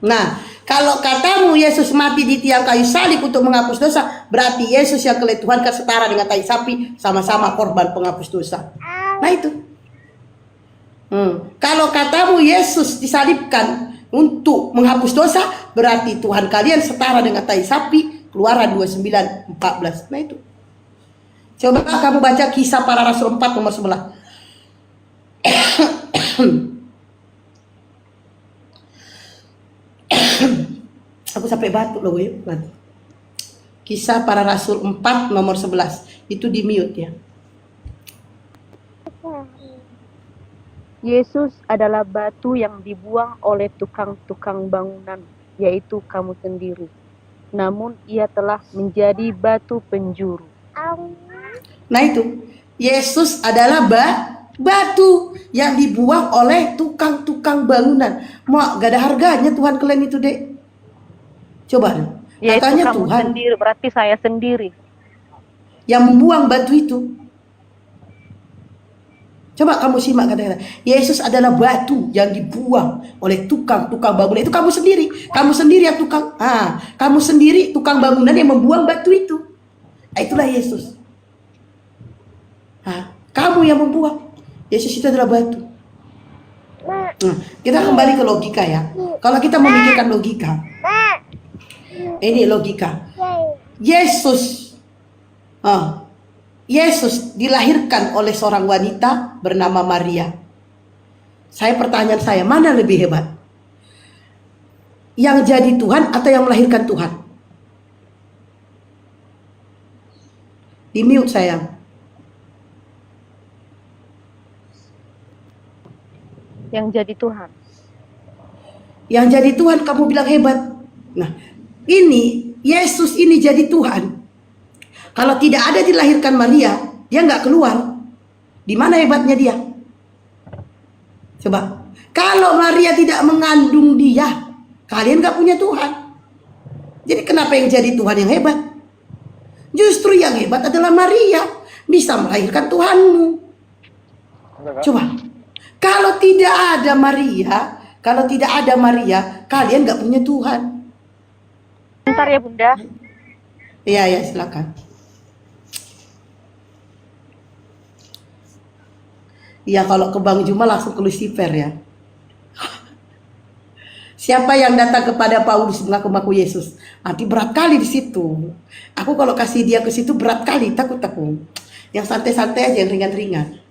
Nah, kalau katamu Yesus mati di tiang kayu salib untuk menghapus dosa, berarti Yesus yang kelih Tuhan setara dengan tai sapi, sama-sama korban penghapus dosa. Nah itu. Kalau katamu Yesus disalibkan untuk menghapus dosa, berarti Tuhan kalian setara dengan tai sapi. Keluaran 29:14. Nah itu. Coba kamu baca Kisah Para Rasul 4 nomor 11. Aku sampai batuk loh, gue. Kisah Para Rasul 4 nomor 11. Itu di mute ya. Yesus adalah batu yang dibuang oleh tukang-tukang bangunan, yaitu kamu sendiri. namun ia telah menjadi batu penjuru. Nah itu, Yesus adalah batu yang dibuang oleh tukang-tukang bangunan. Mau gak ada harganya Tuhan kalian itu, Dek. Coba, Yaitu katanya kamu Tuhan sendiri, berarti saya sendiri. yang membuang batu itu. Coba kamu simak kata-kata. Yesus adalah batu yang dibuang oleh tukang-tukang bangunan. Itu kamu sendiri. Kamu sendiri yang tukang. Kamu sendiri tukang bangunan yang membuang batu itu. Itulah Yesus. Kamu yang membuang. Yesus itu adalah batu. Kita kembali ke logika ya. Kalau kita memikirkan logika. Ini logika. Yesus. Yesus dilahirkan oleh seorang wanita bernama Maria. Pertanyaan saya, mana lebih hebat? Yang jadi Tuhan atau yang melahirkan Tuhan? Di mute sayang. Yang jadi Tuhan. Yang jadi Tuhan kamu bilang hebat. Nah, ini Yesus ini jadi Tuhan. Kalau tidak ada dilahirkan Maria, dia nggak keluar. Di mana hebatnya dia? Coba. Kalau Maria tidak mengandung dia, kalian nggak punya Tuhan. Jadi kenapa yang jadi Tuhan yang hebat? Justru yang hebat adalah Maria. Bisa melahirkan Tuhanmu. Coba. Kalau tidak ada Maria, kalian nggak punya Tuhan. Bentar ya Bunda. Iya, silakan. Iya, kalau ke Bang Juma langsung ke Lucifer ya. Siapa yang datang kepada Paulus mengaku-ngaku Yesus? Nanti berat kali di situ. Aku kalau kasih dia ke situ berat kali, takut aku. Yang santai-santai aja, yang ringan-ringan.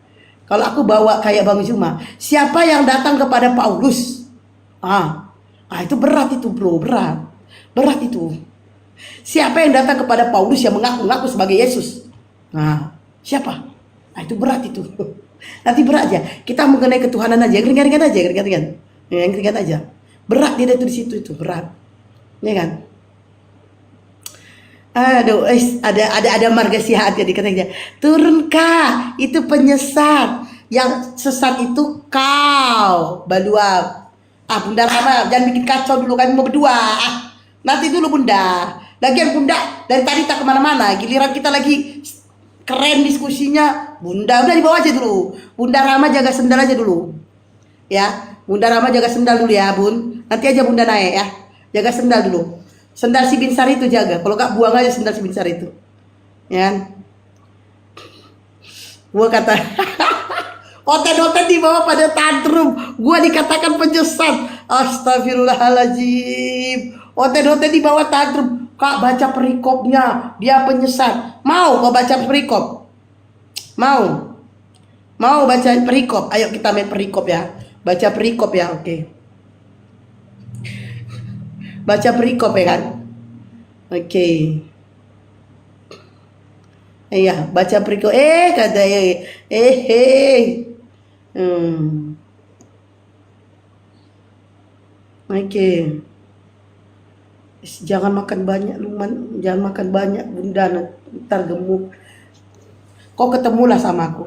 Kalau aku bawa kayak Bang Juma, siapa yang datang kepada Paulus? Itu berat itu bro, berat itu. Siapa yang datang kepada Paulus yang mengaku-ngaku sebagai Yesus? Siapa? Itu berat itu. Nanti berat aja. Kita mengenai ketuhanan aja, ringan-ringan aja, yang ringan aja. Berat dia itu di situ itu berat, ya kan? Aduh, ada marga sihat ya dikatanya. Turun kah? Itu penyesat. Yang sesat itu kau, Balua. Bunda Rama, jangan bikin kacau dulu, kami mau berdua. Nanti dulu Bunda. Lagian Bunda dari tadi tak kemana-mana. Giliran kita lagi keren diskusinya, Bunda udah dibawa aja dulu. Bunda Rama jaga sendal aja dulu, ya. Bunda Rama jaga sendal dulu ya Bun. Nanti aja Bunda naik ya. Jaga sendal dulu. Sendal si Binsar itu jaga. Kalau gak buang aja sendal si Binsar itu, ya. Gua kata otet-otet di bawah pada tantrum. Gua dikatakan penyesat. Astagfirullahaladzim. Otet-otet di bawah tantrum. Kak baca perikopnya, dia penyesat. Mau kau baca perikop? Mau baca perikop? Ayo kita main perikop ya. Baca perikop ya, oke. Baca perikop ya kan? Oke. Iya, baca perikop. Kata Oke. Jangan makan banyak Luman, jangan makan banyak Bunda, ntar gemuk. Kau ketemulah sama aku.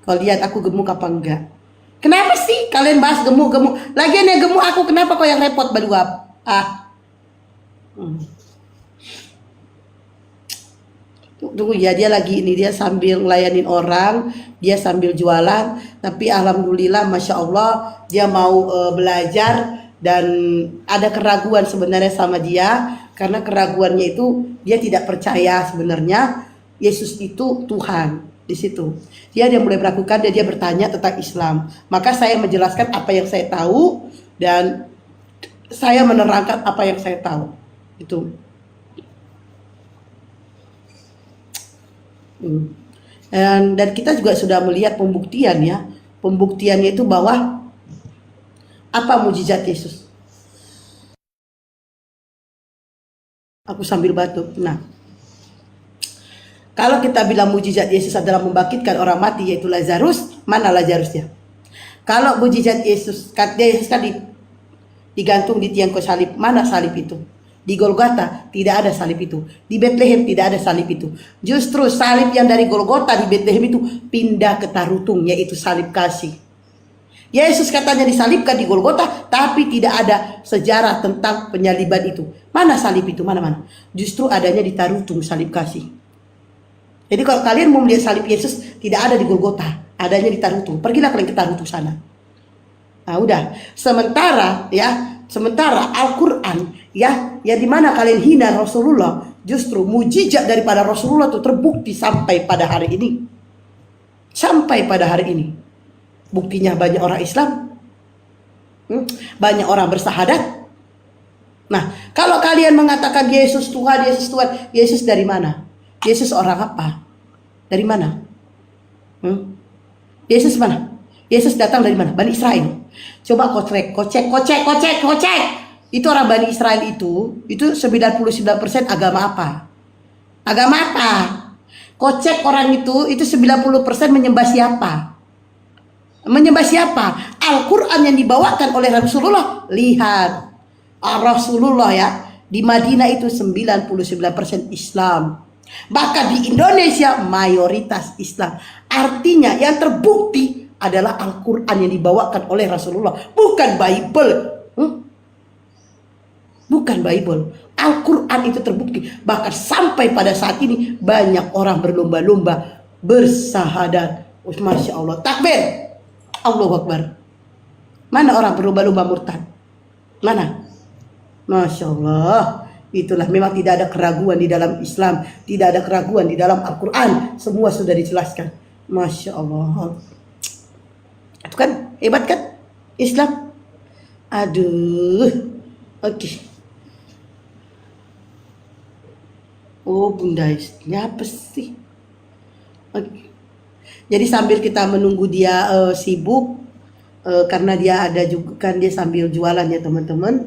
Kau lihat aku gemuk apa enggak. Kenapa sih kalian bahas gemuk? Lagian yang gemuk aku, kenapa kau yang repot Balua? Tunggu ya, dia lagi ini, dia sambil ngelayanin orang, dia sambil jualan. Tapi alhamdulillah, masya Allah, dia mau belajar. Dan ada keraguan sebenarnya sama dia, karena keraguannya itu dia tidak percaya sebenarnya Yesus itu Tuhan. Di situ dia mulai meragukan, dia bertanya tentang Islam. Maka saya menjelaskan apa yang saya tahu dan saya menerangkan apa yang saya tahu. Itu. Dan kita juga sudah melihat pembuktian ya. Pembuktiannya itu bahwa apa mujizat Yesus? Aku sambil batuk. Nah, kalau kita bilang mujizat Yesus adalah membangkitkan orang mati, yaitu Lazarus, mana Lazarusnya? Kalau mujizat Yesus kan digantung di tiang kayu salib, mana salib itu? Di Golgota tidak ada salib itu. Di Bethlehem tidak ada salib itu. Justru salib yang dari Golgota di Bethlehem itu pindah ke Tarutung, yaitu salib kasih. Yesus katanya disalibkan di Golgota, tapi tidak ada sejarah tentang penyaliban itu. Mana salib itu? Mana-mana. Justru adanya di Tarutung, salib kasih. Jadi kalau kalian mau melihat salib Yesus, tidak ada di Golgota, adanya di Tarutung. Pergilah kalian ke Tarutung sana. Nah, udah. Sementara Al-Quran ya di mana kalian hina Rasulullah, justru mujizat daripada Rasulullah itu terbukti sampai pada hari ini. Sampai pada hari ini. Buktinya banyak orang Islam, banyak orang bersahadat. Nah, kalau kalian mengatakan Yesus Tuhan, Yesus dari mana? Yesus orang apa? Dari mana? Yesus mana? Yesus datang dari mana? Bani Israel. Coba kocek. Itu orang Bani Israel itu 99% agama apa? Agama apa? Kocek orang itu 90% menyembah siapa? Menyembah siapa? Al-Quran yang dibawakan oleh Rasulullah. Lihat, Rasulullah ya, di Madinah itu 99% Islam. Bahkan di Indonesia mayoritas Islam. Artinya yang terbukti adalah Al-Quran yang dibawakan oleh Rasulullah, bukan Bible. Bukan Bible. Al-Quran itu terbukti. Bahkan sampai pada saat ini banyak orang berlomba-lomba bersahadat. Masya Allah. Takbir. Allahu Akbar. Mana orang berlomba-lomba murtad? Mana? Masya Allah. Itulah, memang tidak ada keraguan di dalam Islam, tidak ada keraguan di dalam Al-Quran. Semua sudah dijelaskan. Masya Allah. Itu kan hebat kan Islam. Aduh. Oke. Oh Bunda, ini apa sih? Oke. Jadi sambil kita menunggu dia sibuk, karena dia ada juga kan, dia sambil jualan ya teman-teman.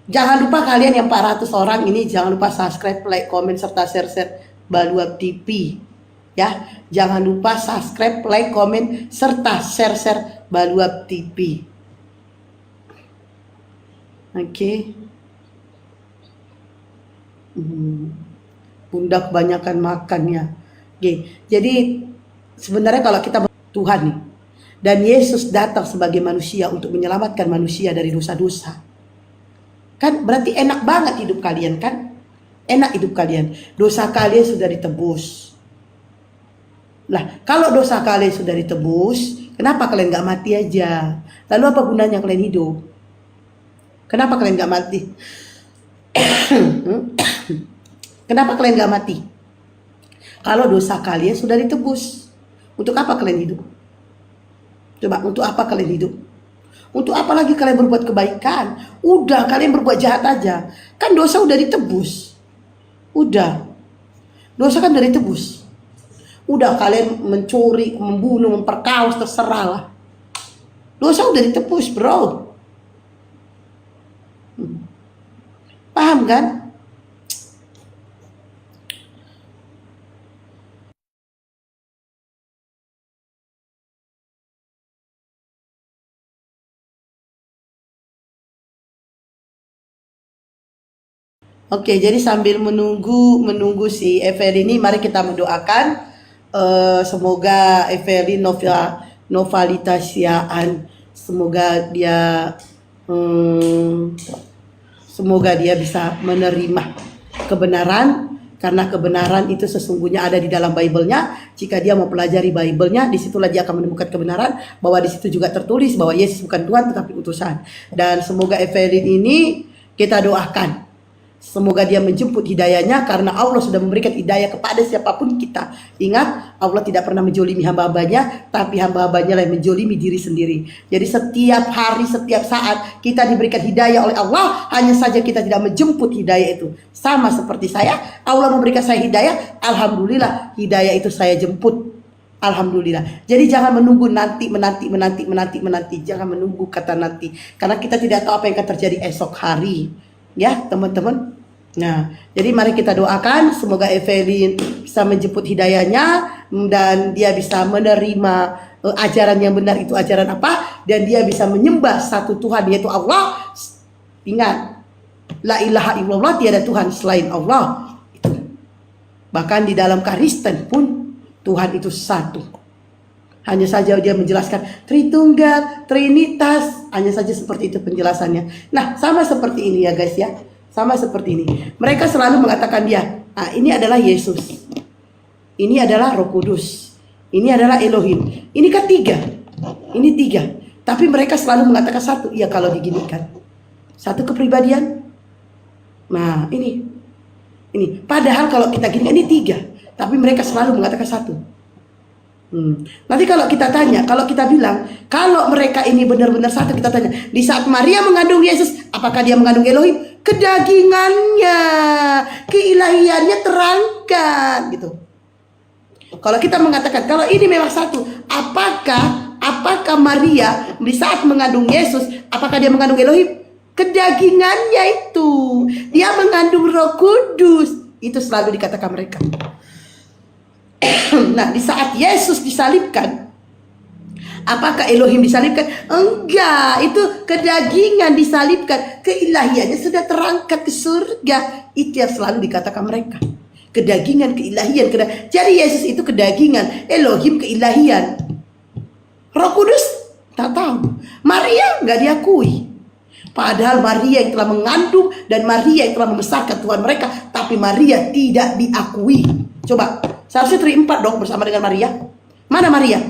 Jangan lupa kalian yang 400 orang ini, jangan lupa subscribe, like, comment, serta share Baluap TV. Ya, jangan lupa subscribe, like, comment, serta share Baluap TV. Oke. Bunda kebanyakan makannya. Oke. Jadi sebenarnya kalau kita Tuhan nih, dan Yesus datang sebagai manusia untuk menyelamatkan manusia dari dosa-dosa, kan berarti enak banget hidup kalian kan? Enak hidup kalian. Dosa kalian sudah ditebus. Lah, kalau dosa kalian sudah ditebus, kenapa kalian gak mati aja? Lalu apa gunanya kalian hidup? Kenapa kalian gak mati? Kenapa kalian gak mati? Kalau dosa kalian sudah ditebus, untuk apa kalian hidup? Coba, untuk apa kalian hidup? Untuk apa lagi kalian berbuat kebaikan? Udah, kalian berbuat jahat aja. Kan dosa udah ditebus. Udah. Dosa kan udah ditebus. Udah, kalian mencuri, membunuh, memperkaos, terserah lah. Dosa udah ditebus, bro. Paham kan? Oke, jadi sambil menunggu si Evelyn ini, mari kita mendoakan semoga Evelyn Novalitasiaan, semoga dia bisa menerima kebenaran, karena kebenaran itu sesungguhnya ada di dalam Bible-nya. Jika dia mau pelajari Bible-nya, disitulah dia akan menemukan kebenaran, bahwa di situ juga tertulis bahwa Yesus bukan Tuhan tetapi utusan. Dan semoga Evelyn ini kita doakan, semoga dia menjemput hidayahnya, karena Allah sudah memberikan hidayah kepada siapapun kita. Ingat, Allah tidak pernah menjolimi hamba-hambanya, tapi hamba-hambanya yang menjolimi diri sendiri. Jadi setiap hari, setiap saat kita diberikan hidayah oleh Allah, hanya saja kita tidak menjemput hidayah itu. Sama seperti saya, Allah memberikan saya hidayah, alhamdulillah hidayah itu saya jemput. Alhamdulillah. Jadi jangan menunggu nanti. Jangan menunggu kata nanti, karena kita tidak tahu apa yang akan terjadi esok hari. Ya teman-teman. Nah, jadi mari kita doakan semoga Evelyn bisa menjemput hidayahnya, dan dia bisa menerima ajaran yang benar itu ajaran apa, dan dia bisa menyembah satu Tuhan yaitu Allah, Ingat, la ilaha illallah, tiada Tuhan selain Allah. Itu. Bahkan di dalam Kristen pun Tuhan itu satu. Hanya saja dia menjelaskan Tritunggal, Trinitas, hanya saja seperti itu penjelasannya. Nah, sama seperti ini ya guys ya. Sama seperti ini. Mereka selalu mengatakan dia, ini adalah Yesus. Ini adalah Roh Kudus. Ini adalah Elohim. Ini kan tiga. Ini tiga. Tapi mereka selalu mengatakan satu. Ya kalau diginikan. Satu kepribadian. Nah ini. Padahal kalau kita gini ini tiga. Tapi mereka selalu mengatakan satu. Nanti kalau kita tanya, kalau kita bilang, kalau mereka ini benar-benar satu, kita tanya, di saat Maria mengandung Yesus, apakah dia mengandung Elohim? Kedagingannya, keilahiannya terangkat, gitu. Kalau kita mengatakan, kalau ini memang satu, apakah Maria di saat mengandung Yesus, apakah dia mengandung Elohim? Kedagingannya itu, dia mengandung Roh Kudus, itu selalu dikatakan mereka. Nah, di saat Yesus disalibkan, apakah Elohim disalibkan? Enggak, itu kedagingan disalibkan. Keilahiannya sudah terangkat ke surga. Itu yang selalu dikatakan mereka. Kedagingan, keilahian. Jadi Yesus itu kedagingan, Elohim keilahian. Roh Kudus tak tahu. Maria nggak diakui. Padahal Maria yang telah mengandung dan Maria yang telah membesarkan Tuhan mereka, tapi Maria tidak diakui. Coba, seharusnya 4 dong bersama dengan Maria. Mana Maria?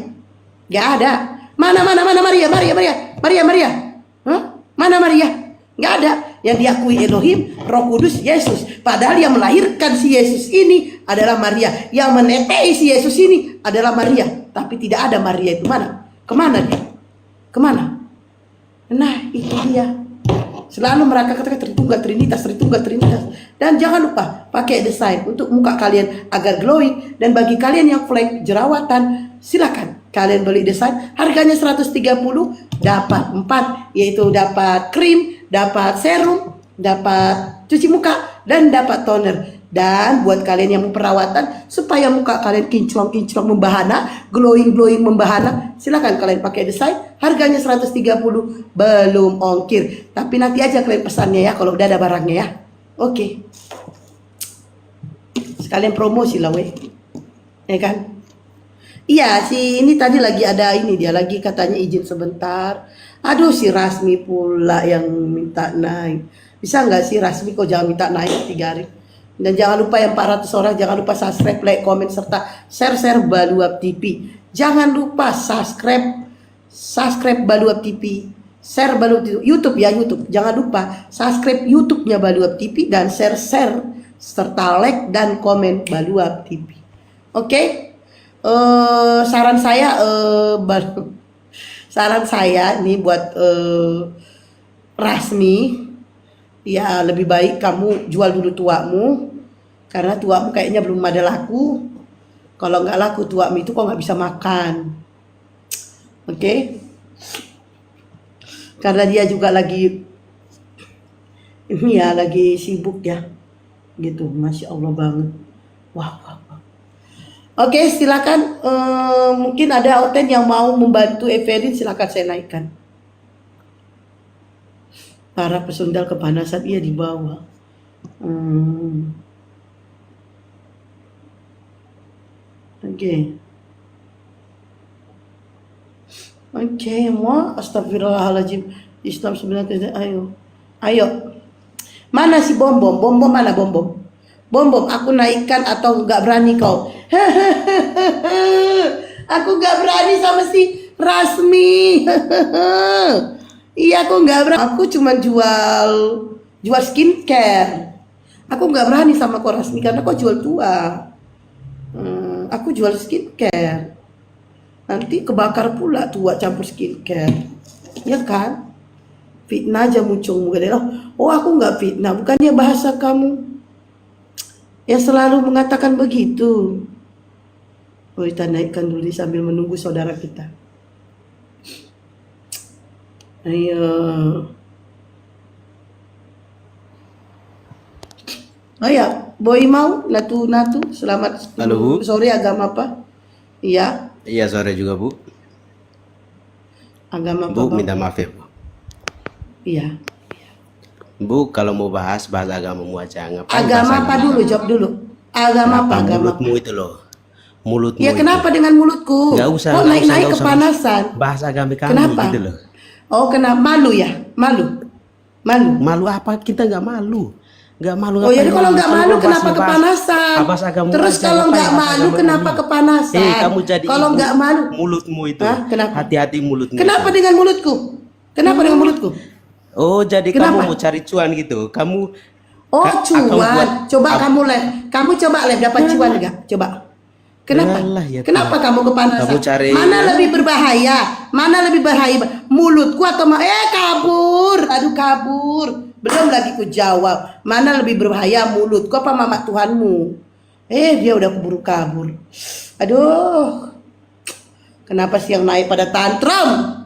Gak ada. Mana Maria? Maria. Hah? Mana Maria? Gak ada. Yang diakui Elohim, Roh Kudus, Yesus. Padahal yang melahirkan si Yesus ini adalah Maria. Yang menetei si Yesus ini adalah Maria. Tapi tidak ada Maria itu. Mana? Kemana dia? Kemana? Nah itu dia. Selalu mereka katakan Tritunggal, Trinitas. Dan jangan lupa pakai desain untuk muka kalian agar glowing. Dan bagi kalian yang flek jerawatan, silakan kalian beli desain. Harganya 130, dapat 4, yaitu dapat krim, dapat serum, dapat cuci muka, dan dapat toner. Dan buat kalian yang mau perawatan supaya muka kalian kinclong membahana, glowing membahana, silakan kalian pakai desain. Harganya 130, belum ongkir. Tapi nanti aja kalian pesannya ya kalau udah ada barangnya ya. Oke. Sekalian promosi lah weh. Ya kan? Iya, si ini tadi lagi ada ini, dia lagi katanya izin sebentar. Aduh, si Rasmi pula yang minta naik. Bisa nggak sih Rasmi kok jangan minta naik 3 hari? Dan jangan lupa yang 400 orang, jangan lupa subscribe, like, komen, serta share Baluap TV. Jangan lupa subscribe Baluap TV, share Baluap TV, YouTube ya, YouTube. Jangan lupa subscribe YouTube-nya Baluap TV dan share serta like dan komen Baluap TV. Oke? Saran saya nih buat Rasmi. Ya lebih baik kamu jual dulu tuamu, karena tuamu kayaknya belum ada laku. Kalau nggak laku tuamu itu kok nggak bisa makan. Oke? Karena dia juga lagi ini ya, lagi sibuk ya, gitu. Masya Allah banget. Wah. Oke, silakan. Mungkin ada Oten yang mau membantu Evelyn, silakan saya naikkan. Para pesundal kepanasan ia di bawah. Oke, mau astagfirullahaladzim. Islam sebenarnya ayo. Mana si bom mana bom? Bom, aku naikkan atau nggak berani kau? Aku nggak berani sama si Rasmi. Iya, aku nggak berani. Aku cuma jual skincare. Aku nggak berani sama kau Rasmi karena kau jual tua. Aku jual skincare. Nanti kebakar pula tua campur skincare. Ya kan? Fitnah aja muncul muka dia. Oh, aku nggak fitnah. Bukannya bahasa kamu yang selalu mengatakan begitu. Oh, kita naikkan dulu sambil menunggu saudara kita. Ayo. Oh ya, Boy mau Natu. Selamat. Halo, Bu. Sore, agama apa? Iya. Iya, sore juga, Bu. Agama apa? Bu, Bang? minta maaf ya, Bu. Iya. Bu, kalau mau bahas agamamu aja. Ngapain Agama bahas apa agama? dulu? Jawab dulu. Agama apa? Kenapa Agama apa? mulutmu itu loh? Mulutmu Ya itu. kenapa dengan mulutku? Nggak usah, Kok nggak naik-naik usah, nggak usah kepanasan? bahas agama kami Kenapa? gitu loh. Oh, kenapa? Malu ya? Malu? Malu? Malu apa? Kita nggak malu. Nggak malu. Oh, jadi kalau nggak malu kenapa bahas kepanasan? bahas agamu Terus aja, kalau ngapain nggak bahas malu agama kenapa kami? kepanasan? Kamu jadi Kalau ibu, nggak malu, mulutmu itu. hah? Kenapa? Hati-hati mulutmu. Kenapa itu. dengan mulutku? Kenapa dengan mulutku? Oh, jadi Kenapa? kamu mau cari cuan gitu. Kamu Oh, akan cuan. buat Coba kamu live. Kamu coba live dapat cuan nggak? Coba. Kenapa? Yalah, ya Kenapa kamu kepanasan? Kamu cari- Mana lebih berbahaya? Mana lebih bahaya? Mulutku atau kabur? Aduh, kabur. Belum lagi ku jawab. Mana lebih berbahaya, mulutku apa mama Tuhanmu? Dia udah keburu kabur. Aduh. Kenapa sih yang naik pada tantrum?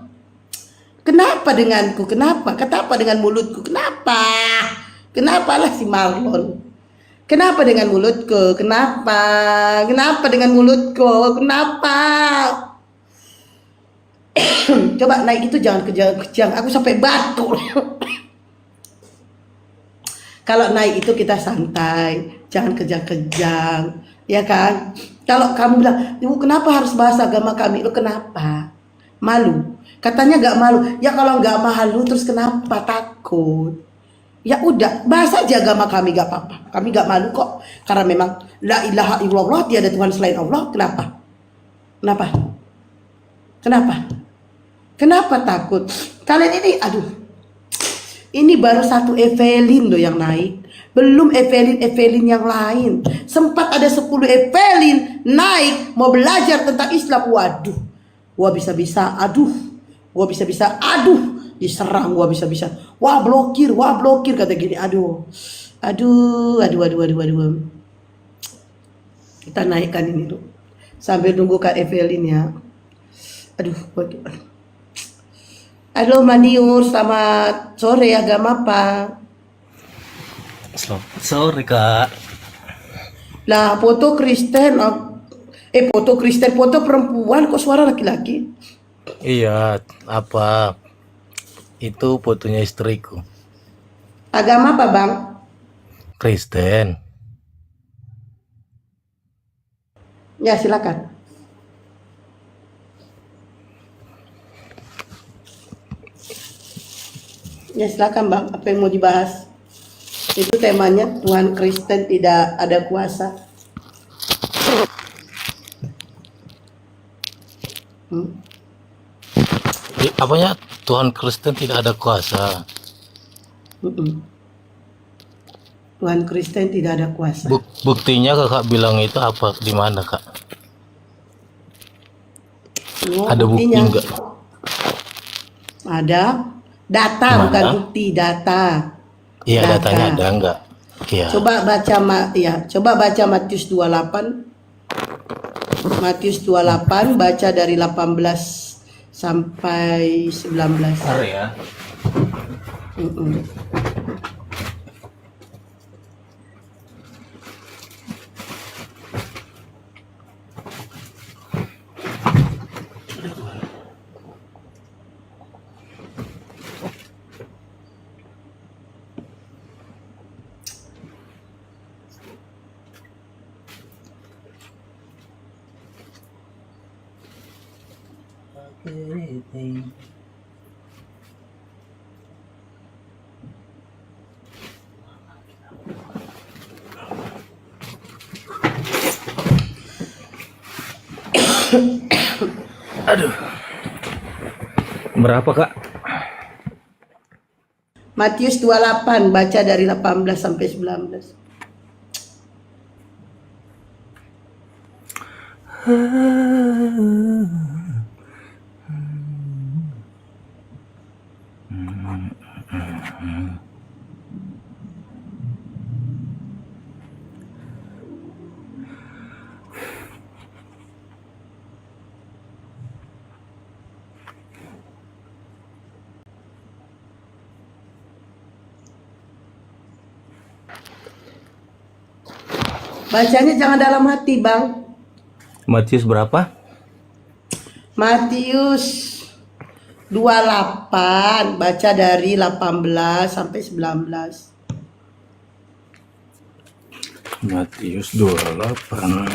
Kenapa denganku? Kenapa? Kenapa dengan mulutku? Kenapa? Kenapa lah si Marlon? Kenapa dengan mulutku? Kenapa? Kenapa dengan mulutku? Kenapa? Coba naik itu jangan kejang-kejang. Aku sampai batuk. Kalau naik itu kita santai, jangan kejang-kejang, ya kan? Kalau kamu bilang, ibu kenapa harus bahas agama kami? Lu kenapa? Malu? Katanya gak malu. Ya kalau gak malu terus kenapa takut? Ya udah, bahas aja agama kami gak apa-apa. Kami gak malu kok. Karena memang la ilaha illallah, tiada Tuhan selain Allah. Kenapa? Kenapa? Kenapa? Kenapa takut? Kalian ini, aduh. Ini baru satu Evelyn loh yang naik. Belum Evelyn yang lain. Sempat ada 10 Evelyn naik mau belajar tentang Islam. Waduh. Gua bisa-bisa, aduh. Gua bisa-bisa, aduh. Diserang gua bisa-bisa. Wah blokir kata gini. Aduh. Kita naikkan ini dulu. Sambil nunggu Kak Evelyn ya. Aduh. Halo Maniur, selamat sore. Agama apa? Selamat sore kak. Lah foto Kristen, foto Kristen, foto perempuan kok suara laki-laki? Iya, apa? Itu fotonya istriku. Agama apa bang? Kristen. Ya silakan. Ya silakan bang, apa yang mau dibahas? Itu temanya Tuhan Kristen tidak ada kuasa. Apanya Tuhan Kristen tidak ada kuasa. Tuhan Kristen tidak ada kuasa. Buktinya kakak bilang itu apa? Di mana kak? Oh, Ada bukti buktinya. enggak? Ada data, Mana? bukan bukti, data. Iya, Data. datanya ada enggak? Iya. Coba baca Matius 28. Matius 28 baca dari 18 sampai 19. ya. Aduh. Berapa kak? Matius 28 baca dari 18 sampai 19. Bacanya jangan dalam hati, Bang. Matius berapa? Matius 28, baca dari 18 sampai 19. Matius 28.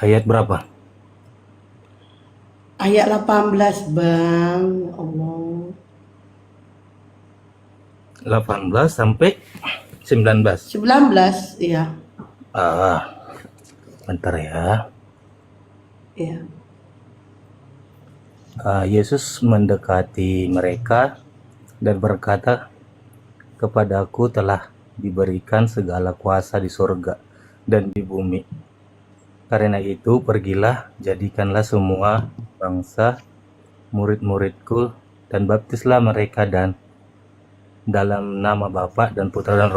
Ayat berapa? Ayat 18, Bang. Ya Allah. 18 sampai 19. 19, iya. Bentar ya. Iya. Yesus mendekati mereka dan berkata, "Kepadaku telah diberikan segala kuasa di surga dan di bumi. Karena itu pergilah, jadikanlah semua bangsa murid-muridku dan baptislah mereka dan dalam nama Bapa dan Putra dan Roh